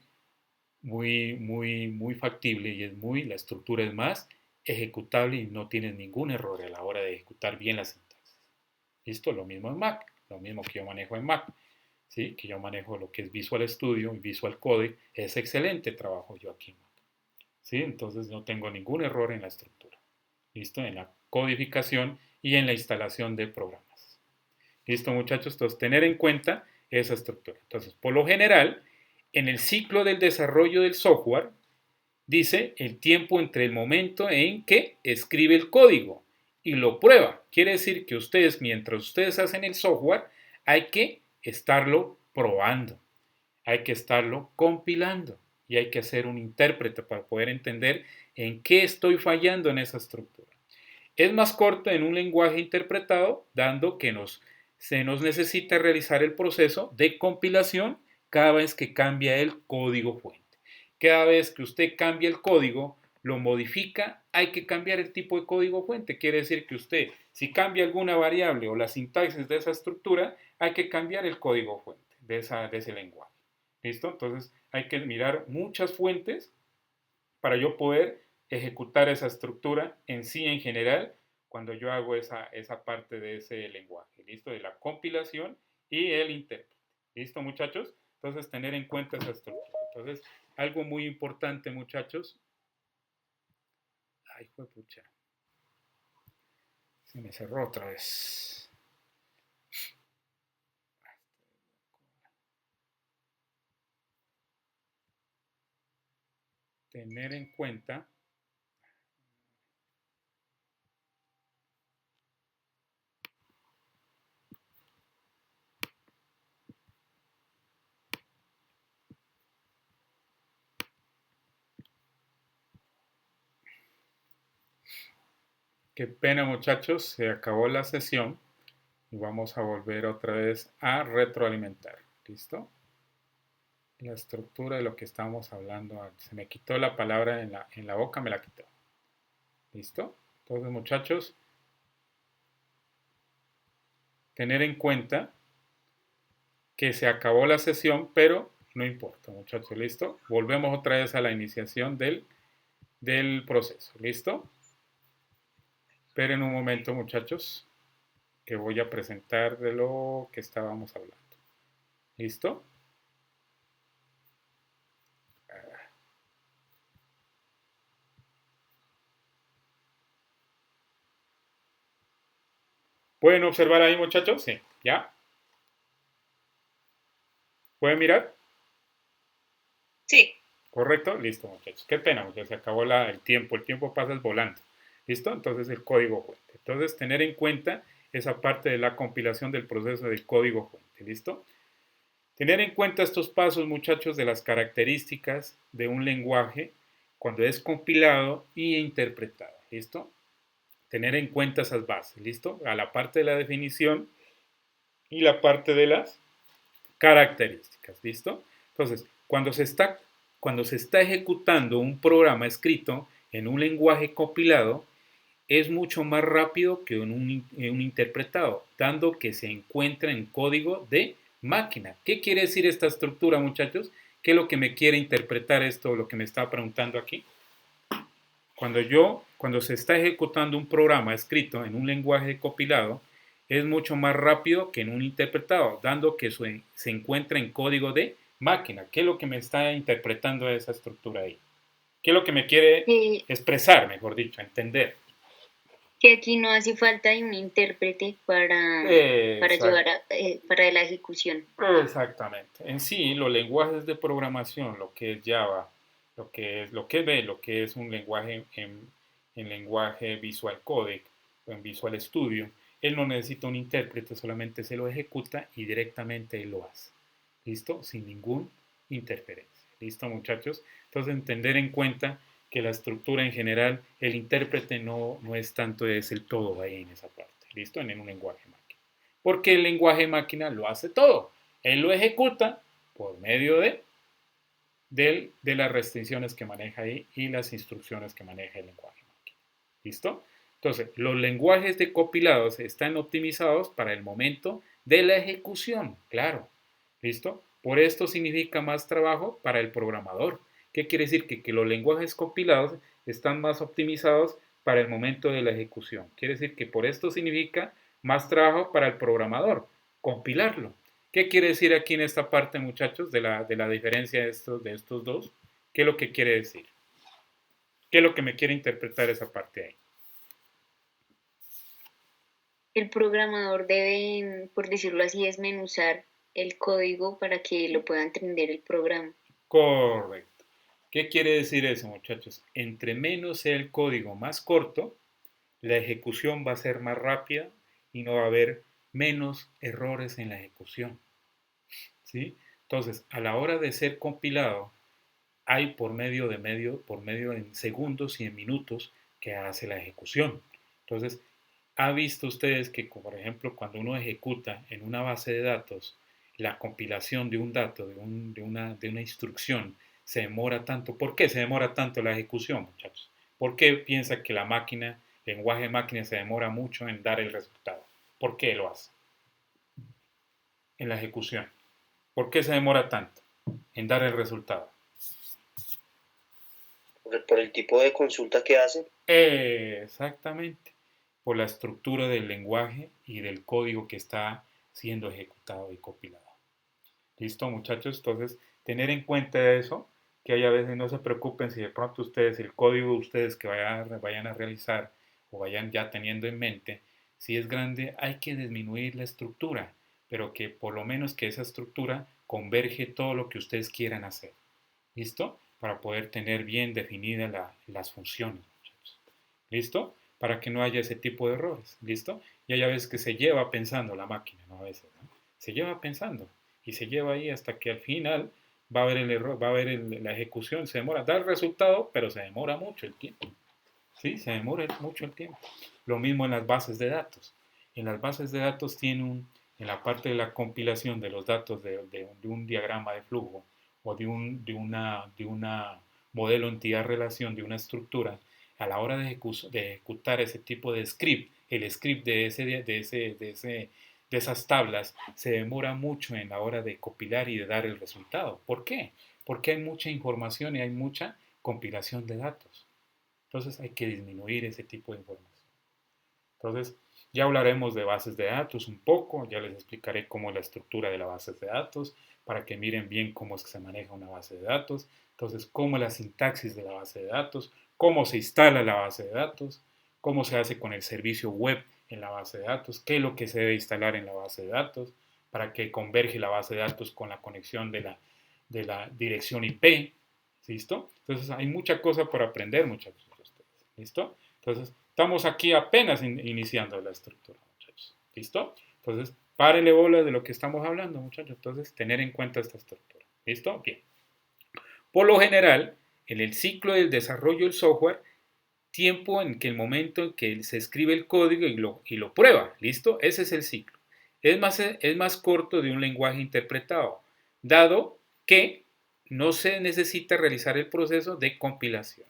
factible y la estructura es más ejecutable y no tienes ningún error a la hora de ejecutar bien la sintaxis. ¿Listo? Lo mismo en Mac, lo mismo que yo manejo en Mac, ¿sí? Que yo manejo lo que es Visual Studio y Visual Codec, es excelente trabajo yo aquí en Mac. ¿Sí? Entonces no tengo ningún error en la estructura. ¿Listo? En la codificación y en la instalación de programas. ¿Listo, muchachos? Entonces, tener en cuenta esa estructura. Entonces, por lo general, en el ciclo del desarrollo del software, dice el tiempo entre el momento en que escribe el código y lo prueba. Quiere decir que mientras ustedes hacen el software, hay que estarlo probando, hay que estarlo compilando y hay que hacer un intérprete para poder entender en qué estoy fallando en esa estructura. Es más corto en un lenguaje interpretado, dando que se nos necesita realizar el proceso de compilación cada vez que cambia el código fuente. Cada vez que usted cambia el código, lo modifica, hay que cambiar el tipo de código fuente. Quiere decir que usted, si cambia alguna variable o la sintaxis de esa estructura, hay que cambiar el código fuente de ese lenguaje. ¿Listo? Entonces hay que mirar muchas fuentes para yo poder ejecutar esa estructura en sí en general cuando yo hago esa parte de ese lenguaje. ¿Listo? De la compilación y el intérprete. ¿Listo, muchachos? Entonces tener en cuenta esa estructura. Entonces, algo muy importante, muchachos. Ay, fue pucha. Se me cerró otra vez. Tener en cuenta qué pena, muchachos, se acabó la sesión y vamos a volver otra vez a retroalimentar. ¿Listo? La estructura de lo que estábamos hablando. Se me quitó la palabra en la boca, me la quitó. ¿Listo? Entonces, muchachos, tener en cuenta que se acabó la sesión, pero no importa, muchachos. ¿Listo? Volvemos otra vez a la iniciación del proceso. ¿Listo? Esperen un momento, muchachos, que voy a presentar de lo que estábamos hablando. ¿Listo? ¿Pueden observar ahí, muchachos? Sí, ¿ya? ¿Pueden mirar? Sí. ¿Correcto? Listo, muchachos. Qué pena, muchachos. Se acabó el tiempo. El tiempo pasa volando. ¿Listo? Entonces, el código fuente. Entonces, tener en cuenta esa parte de la compilación del proceso del código fuente. ¿Listo? Tener en cuenta estos pasos, muchachos, de las características de un lenguaje cuando es compilado y interpretado. ¿Listo? Tener en cuenta esas bases. ¿Listo? A la parte de la definición y la parte de las características. ¿Listo? Entonces, cuando se está ejecutando un programa escrito en un lenguaje compilado, es mucho más rápido que en un interpretado, dando que se encuentra en código de máquina. ¿Qué quiere decir esta estructura, muchachos? ¿Qué es lo que me quiere interpretar esto, lo que me está preguntando aquí? Cuando se está ejecutando un programa escrito en un lenguaje compilado, es mucho más rápido que en un interpretado, dando que se encuentra en código de máquina. ¿Qué es lo que me está interpretando esa estructura ahí? ¿Qué es lo que me quiere expresar, mejor dicho, entender? Que aquí no hace falta un intérprete para llevar para la ejecución. Exactamente. En sí, los lenguajes de programación, lo que es Java, lo que es un lenguaje en lenguaje Visual Codec o en Visual Studio, él no necesita un intérprete, solamente se lo ejecuta y directamente él lo hace. ¿Listo? Sin ningún interferencia. ¿Listo, muchachos? Entonces, entender en cuenta que la estructura en general, el intérprete no es tanto, es el todo ahí en esa parte. ¿Listo? En un lenguaje máquina. Porque el lenguaje máquina lo hace todo. Él lo ejecuta por medio de las restricciones que maneja ahí y las instrucciones que maneja el lenguaje máquina. ¿Listo? Entonces, los lenguajes de compilados están optimizados para el momento de la ejecución, claro. ¿Listo? Por esto significa más trabajo para el programador. ¿Qué quiere decir? Que los lenguajes compilados están más optimizados para el momento de la ejecución. Quiere decir que por esto significa más trabajo para el programador, compilarlo. ¿Qué quiere decir aquí en esta parte, muchachos, de la diferencia de estos dos? ¿Qué es lo que quiere decir? ¿Qué es lo que me quiere interpretar esa parte ahí? El programador debe, por decirlo así, desmenuzar el código para que lo pueda entender el programa. Correcto. ¿Qué quiere decir eso, muchachos? Entre menos sea el código más corto, la ejecución va a ser más rápida y no va a haber menos errores en la ejecución. ¿Sí? Entonces, a la hora de ser compilado, hay por medio en segundos y en minutos que hace la ejecución. Entonces, ¿ha visto ustedes que, por ejemplo, cuando uno ejecuta en una base de datos la compilación de un dato, de una instrucción, se demora tanto? ¿Por qué se demora tanto la ejecución, muchachos? ¿Por qué piensa que el lenguaje de máquina se demora mucho en dar el resultado? ¿Por qué lo hace? En la ejecución. ¿Por qué se demora tanto en dar el resultado? Por el tipo de consulta que hace. Exactamente. Por la estructura del lenguaje y del código que está siendo ejecutado y compilado. ¿Listo, muchachos? Entonces, tener en cuenta eso, que hay a veces, no se preocupen si de pronto el código de ustedes que vayan a realizar o vayan ya teniendo en mente, si es grande, hay que disminuir la estructura, pero que por lo menos que esa estructura converge todo lo que ustedes quieran hacer. ¿Listo? Para poder tener bien definidas las funciones, muchachos. ¿Listo? Para que no haya ese tipo de errores. ¿Listo? Y hay a veces que se lleva pensando la máquina, ¿no? A veces, ¿no? Se lleva pensando y se lleva ahí hasta que al final va a haber el error, va a haber la ejecución, se demora, da el resultado, pero se demora mucho el tiempo. ¿Sí? Se demora mucho el tiempo. Lo mismo en las bases de datos. En las bases de datos en la parte de la compilación de los datos de un diagrama de flujo o de una modelo entidad-relación, de una estructura, a la hora de ejecutar ese tipo de script, el script de esas tablas se demora mucho en la hora de compilar y de dar el resultado. ¿Por qué? Porque hay mucha información y hay mucha compilación de datos. Entonces hay que disminuir ese tipo de información. Entonces ya hablaremos de bases de datos un poco, ya les explicaré cómo es la estructura de la base de datos, para que miren bien cómo es que se maneja una base de datos. Entonces, cómo es la sintaxis de la base de datos, cómo se instala la base de datos, cómo se hace con el servicio web en la base de datos, qué es lo que se debe instalar en la base de datos, para que converge la base de datos con la conexión de la dirección IP. ¿Listo? Entonces, hay mucha cosa por aprender, muchachos. ¿Listo? Entonces, estamos aquí apenas iniciando la estructura, muchachos. ¿Listo? Entonces, párenle bola de lo que estamos hablando, muchachos. Entonces, tener en cuenta esta estructura. ¿Listo? Bien. Por lo general, en el ciclo del desarrollo del software, tiempo en que el momento en que se escribe el código y lo prueba. ¿Listo? Ese es el ciclo. Es más corto de un lenguaje interpretado, dado que no se necesita realizar el proceso de compilación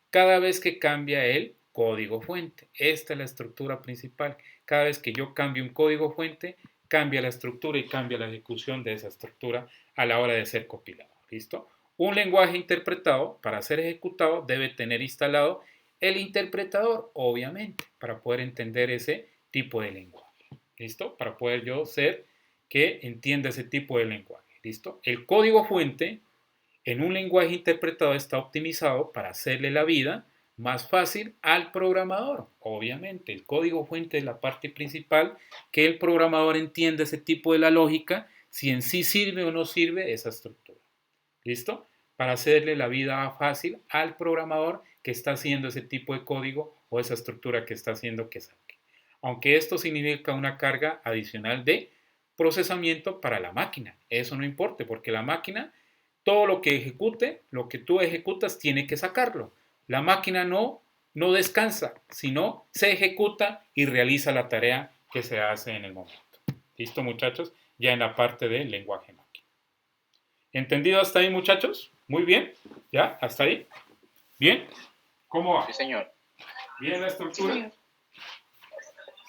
cada vez que cambia el código fuente. Esta es la estructura principal. Cada vez que yo cambio un código fuente, cambia la estructura y cambia la ejecución de esa estructura a la hora de ser compilado. ¿Listo? Un lenguaje interpretado, para ser ejecutado, debe tener instalado el interpretador, obviamente, para poder entender ese tipo de lenguaje. ¿Listo? Para poder yo ser que entienda ese tipo de lenguaje. ¿Listo? El código fuente en un lenguaje interpretado está optimizado para hacerle la vida más fácil al programador. Obviamente, el código fuente es la parte principal que el programador entienda ese tipo de la lógica, si en sí sirve o no sirve esa estructura. ¿Listo? Para hacerle la vida fácil al programador que está haciendo ese tipo de código o esa estructura que está haciendo que saque. Aunque esto significa una carga adicional de procesamiento para la máquina. Eso no importa, porque la máquina, todo lo que ejecute, lo que tú ejecutas, tiene que sacarlo. La máquina no descansa, sino se ejecuta y realiza la tarea que se hace en el momento. ¿Listo, muchachos? Ya en la parte del lenguaje máquina. ¿Entendido hasta ahí, muchachos? Muy bien. ¿Ya? ¿Hasta ahí? ¿Bien? ¿Cómo va? Sí, señor. ¿Bien la estructura? Sí.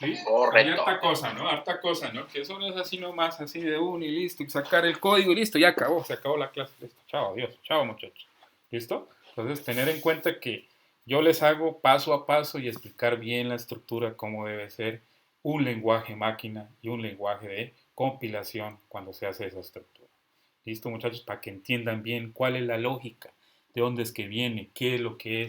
¿Sí? Correcto. Hay harta cosa, ¿no? Que eso no es así nomás, así de uno y listo, y sacar el código y listo, ya acabó, se acabó la clase, listo, chao, adiós, chao muchachos, ¿listo? Entonces, tener en cuenta que yo les hago paso a paso y explicar bien la estructura, cómo debe ser un lenguaje máquina y un lenguaje de compilación cuando se hace esa estructura. ¿Listo, muchachos? Para que entiendan bien cuál es la lógica, de dónde es que viene, qué es lo que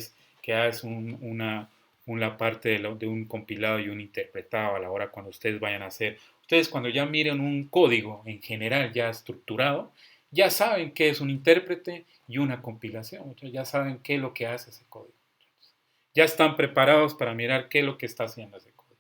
hace una parte de un compilado y un interpretado a la hora cuando ustedes vayan a hacer. Ustedes cuando ya miren un código en general ya estructurado, ya saben qué es un intérprete y una compilación. Muchachos, ya saben qué es lo que hace ese código. Muchachos. Ya están preparados para mirar qué es lo que está haciendo ese código.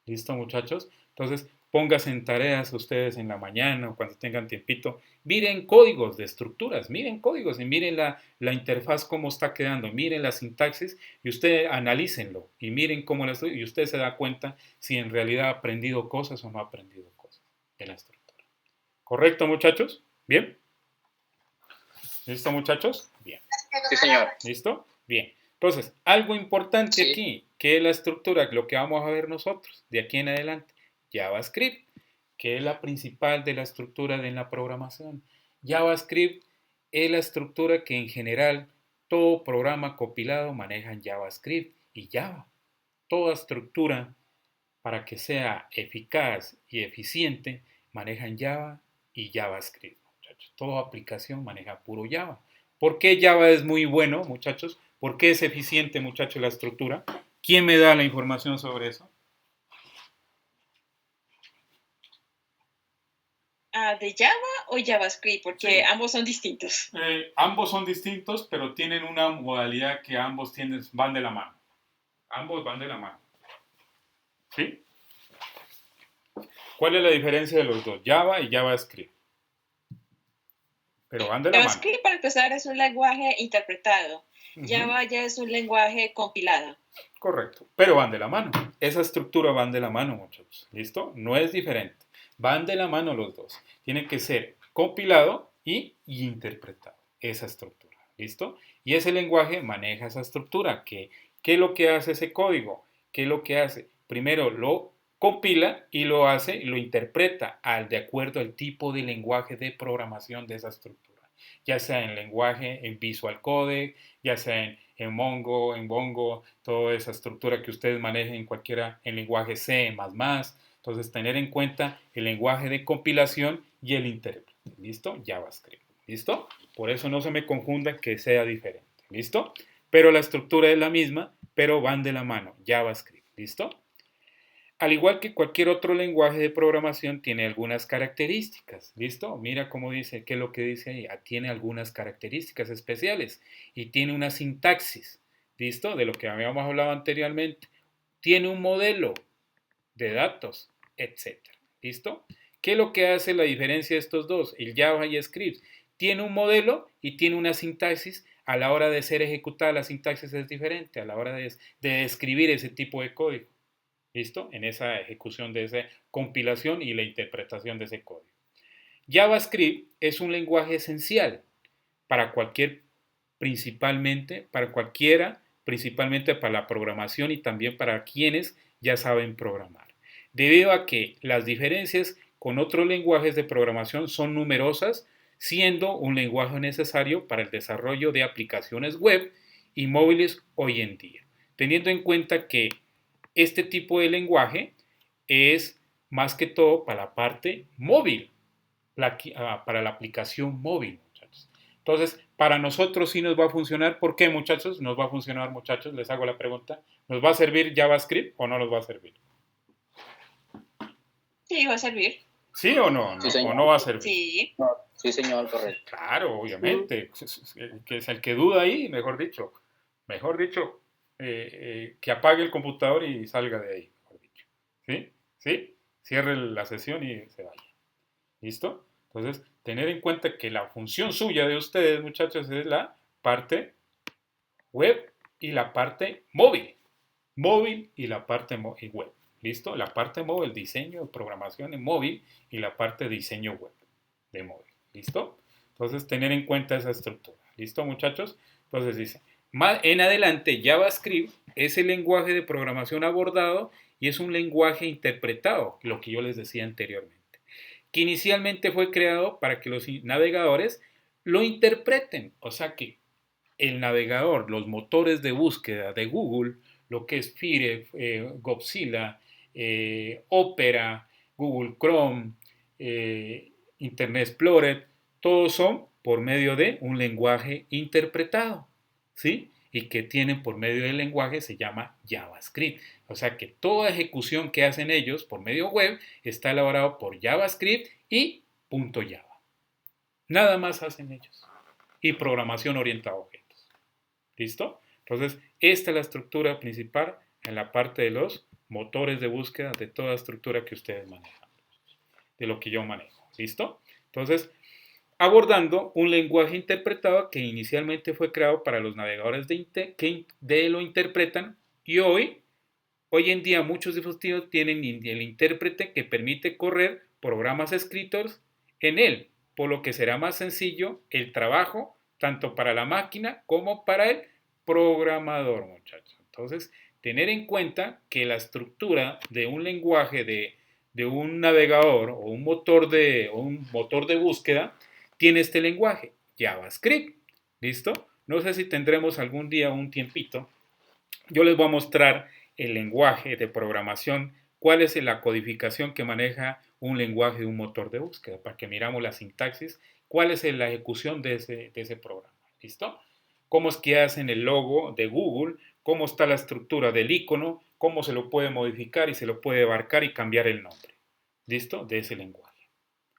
¿Listo, muchachos? Entonces, pónganse en tareas ustedes en la mañana o cuando tengan tiempito. Miren códigos de estructuras, miren códigos y miren la interfaz cómo está quedando, miren la sintaxis y ustedes analícenlo y miren cómo la estructura y usted se da cuenta si en realidad ha aprendido cosas o no ha aprendido cosas de la estructura. ¿Correcto, muchachos? ¿Bien? ¿Listo, muchachos? Bien. Sí, señor. ¿Listo? Bien. Entonces, algo importante aquí, que es la estructura, lo que vamos a ver nosotros de aquí en adelante. JavaScript, que es la principal de la estructura de la programación. JavaScript es la estructura que en general todo programa compilado maneja en JavaScript y Java. Toda estructura para que sea eficaz y eficiente maneja en Java y JavaScript, muchachos. Toda aplicación maneja puro Java. ¿Por qué Java es muy bueno, muchachos? ¿Por qué es eficiente, muchachos, la estructura? ¿Quién me da la información sobre eso? ¿De Java o JavaScript? Porque sí, ambos son distintos. Ambos son distintos, pero tienen una modalidad que ambos van de la mano. Ambos van de la mano. ¿Sí? ¿Cuál es la diferencia de los dos? Java y JavaScript. Pero van de la mano. JavaScript, para empezar, es un lenguaje interpretado. Java ya es un lenguaje compilado. Correcto, pero van de la mano. Esa estructura van de la mano, muchachos. ¿Listo? No es diferente. Van de la mano los dos. Tiene que ser compilado y interpretado. Esa estructura. ¿Listo? Y ese lenguaje maneja esa estructura. ¿Qué es lo que hace ese código? ¿Qué es lo que hace? Primero lo compila y lo interpreta de acuerdo al tipo de lenguaje de programación de esa estructura. Ya sea en lenguaje, en Visual Codec, ya sea en Mongo, en Bongo, toda esa estructura que ustedes manejen en en lenguaje C, Entonces, tener en cuenta el lenguaje de compilación y el intérprete. ¿Listo? JavaScript. ¿Listo? Por eso no se me confunda que sea diferente. ¿Listo? Pero la estructura es la misma, pero van de la mano. JavaScript. ¿Listo? Al igual que cualquier otro lenguaje de programación, tiene algunas características. ¿Listo? Mira cómo dice, qué es lo que dice ahí. Tiene algunas características especiales y tiene una sintaxis. ¿Listo? De lo que habíamos hablado anteriormente. Tiene un modelo de datos, etc. ¿Listo? ¿Qué es lo que hace la diferencia de estos dos? El Java y Script. Tiene un modelo y tiene una sintaxis. A la hora de ser ejecutada, la sintaxis es diferente a la hora de escribir ese tipo de código. ¿Listo? En esa ejecución de esa compilación y la interpretación de ese código. JavaScript es un lenguaje esencial para principalmente para la programación y también para quienes ya saben programar. Debido a que las diferencias con otros lenguajes de programación son numerosas, siendo un lenguaje necesario para el desarrollo de aplicaciones web y móviles hoy en día. Teniendo en cuenta que este tipo de lenguaje es más que todo para la parte móvil, para la aplicación móvil, muchachos. Entonces, para nosotros sí nos va a funcionar. ¿Por qué, muchachos? Nos va a funcionar, muchachos. Les hago la pregunta. ¿Nos va a servir JavaScript o no nos va a servir? Sí, va a servir. ¿Sí o no? Sí, ¿O no va a servir? Sí. No, sí, señor, correcto. Claro, obviamente. Que es el que duda ahí, mejor dicho, que apague el computador y salga de ahí, mejor dicho. ¿Sí? ¿Sí? Cierre la sesión y se vaya. ¿Listo? Entonces, tener en cuenta que la función suya de ustedes, muchachos, es la parte web y la parte móvil. Móvil y la parte web. ¿Listo? La parte móvil, diseño, programación en móvil y la parte diseño web de móvil. ¿Listo? Entonces, tener en cuenta esa estructura. ¿Listo, muchachos? Entonces dice, más en adelante, JavaScript es el lenguaje de programación abordado y es un lenguaje interpretado, lo que yo les decía anteriormente, que inicialmente fue creado para que los navegadores lo interpreten. O sea que el navegador, los motores de búsqueda de Google, lo que es Firefox, Godzilla, Opera, Google Chrome, Internet Explorer, todos son por medio de un lenguaje interpretado, ¿sí? Y que tienen por medio del lenguaje se llama JavaScript. O sea que toda ejecución que hacen ellos por medio web está elaborado por JavaScript y .java. Nada más hacen ellos. Y programación orientada a objetos. ¿Listo? Entonces, esta es la estructura principal en la parte de los motores de búsqueda de toda estructura que ustedes manejan. De lo que yo manejo. ¿Listo? Entonces, abordando un lenguaje interpretado que inicialmente fue creado para los navegadores que lo interpretan y hoy en día muchos dispositivos tienen el intérprete que permite correr programas escritos en él, por lo que será más sencillo el trabajo tanto para la máquina como para el programador, muchachos. Entonces, tener en cuenta que la estructura de un lenguaje de un navegador o un motor de búsqueda tiene este lenguaje, JavaScript. ¿Listo? No sé si tendremos algún día un tiempito. Yo les voy a mostrar el lenguaje de programación, cuál es la codificación que maneja un lenguaje de un motor de búsqueda, para que miramos la sintaxis, cuál es la ejecución de ese programa. ¿Listo? Cómo es que hacen el logo de Google, cómo está la estructura del icono, cómo se lo puede modificar y se lo puede abarcar y cambiar el nombre. ¿Listo? De ese lenguaje.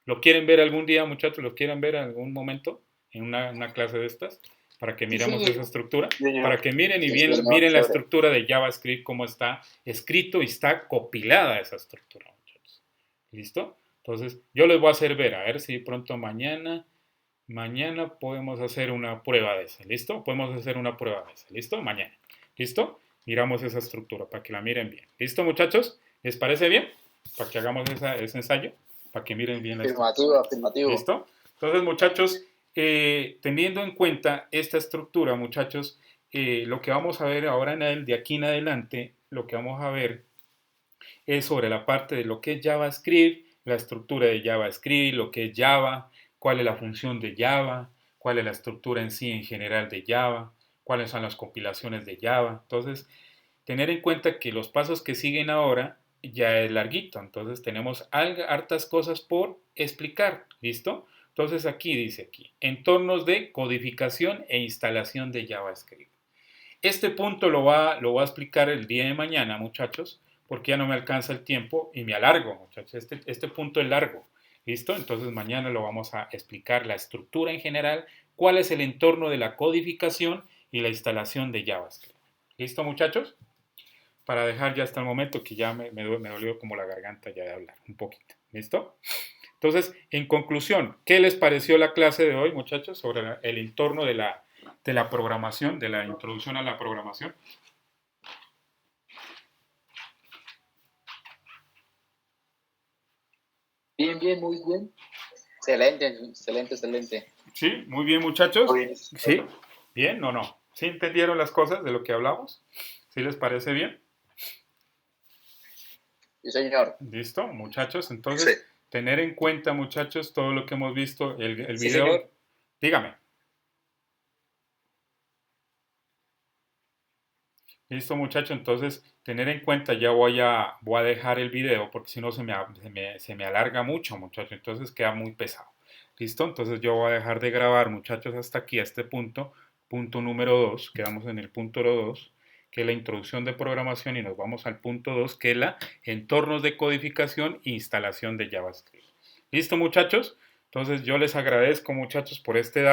¿Lo quieren ver algún día, muchachos? ¿Lo quieren ver en algún momento en una clase de estas? Para que miramos esa estructura, para que miren y miren la estructura de JavaScript, cómo está escrito y está compilada esa estructura, muchachos. ¿Listo? Entonces, yo les voy a hacer ver, a ver si pronto mañana podemos hacer una prueba de esa, ¿listo? Podemos hacer una prueba de esa, ¿listo? Mañana, ¿listo? Miramos esa estructura para que la miren bien. ¿Listo, muchachos? ¿Les parece bien? Para que hagamos ese ensayo, para que miren bien la estructura. Afirmativo. ¿Listo? Entonces, muchachos, teniendo en cuenta esta estructura, muchachos, lo que vamos a ver ahora de aquí en adelante, lo que vamos a ver es sobre la parte de lo que es JavaScript, la estructura de JavaScript, lo que es Java, cuál es la función de Java, cuál es la estructura en sí en general de Java, cuáles son las compilaciones de Java. Entonces, tener en cuenta que los pasos que siguen ahora ya es larguito, entonces tenemos hartas cosas por explicar, ¿listo? Entonces aquí dice entornos de codificación e instalación de JavaScript. Este punto lo va a explicar el día de mañana, muchachos, porque ya no me alcanza el tiempo y me alargo, muchachos. Este punto es largo, ¿listo? Entonces mañana lo vamos a explicar la estructura en general, cuál es el entorno de la codificación y la instalación de JavaScript. ¿Listo, muchachos? Para dejar ya hasta el momento que ya me dolió como la garganta ya de hablar un poquito. ¿Listo? Entonces, en conclusión, ¿qué les pareció la clase de hoy, muchachos, sobre el entorno de la programación, de la introducción a la programación? Bien, bien, muy bien. Excelente, excelente, excelente. Sí, muy bien, muchachos. Bien. Sí, bien o no. ¿Sí entendieron las cosas de lo que hablamos? ¿Sí les parece bien? Sí, señor. Listo, muchachos. Entonces, Sí. tener en cuenta, muchachos, todo lo que hemos visto, el Sí, video. señor. Dígame. Listo, muchachos. Entonces, tener en cuenta, ya voy a dejar el video porque si no se me alarga mucho, muchachos. Entonces queda muy pesado. ¿Listo? Entonces yo voy a dejar de grabar, muchachos, hasta aquí, a este punto. Punto número 2. Quedamos en el punto 2, que es la introducción de programación, y nos vamos al punto 2, que es la entornos de codificación e instalación de JavaScript. ¿Listo, muchachos? Entonces yo les agradezco, muchachos, por este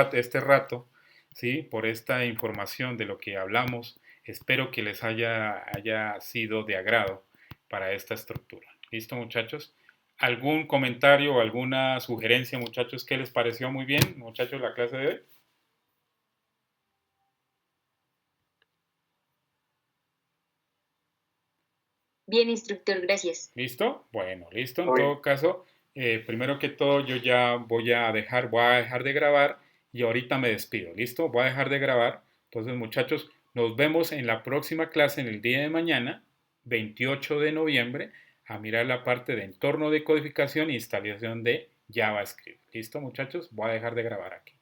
rato, ¿sí? Por esta información de lo que hablamos. Espero que les haya sido de agrado para esta estructura. ¿Listo, muchachos? ¿Algún comentario o alguna sugerencia, muchachos? ¿Qué les pareció muy bien, muchachos, la clase de hoy? Bien, instructor, gracias. ¿Listo? Bueno, listo. En todo caso, primero que todo, yo ya voy a dejar de grabar y ahorita me despido. ¿Listo? Voy a dejar de grabar. Entonces, muchachos, nos vemos en la próxima clase en el día de mañana, 28 de noviembre, a mirar la parte de entorno de codificación e instalación de JavaScript. ¿Listo, muchachos? Voy a dejar de grabar aquí.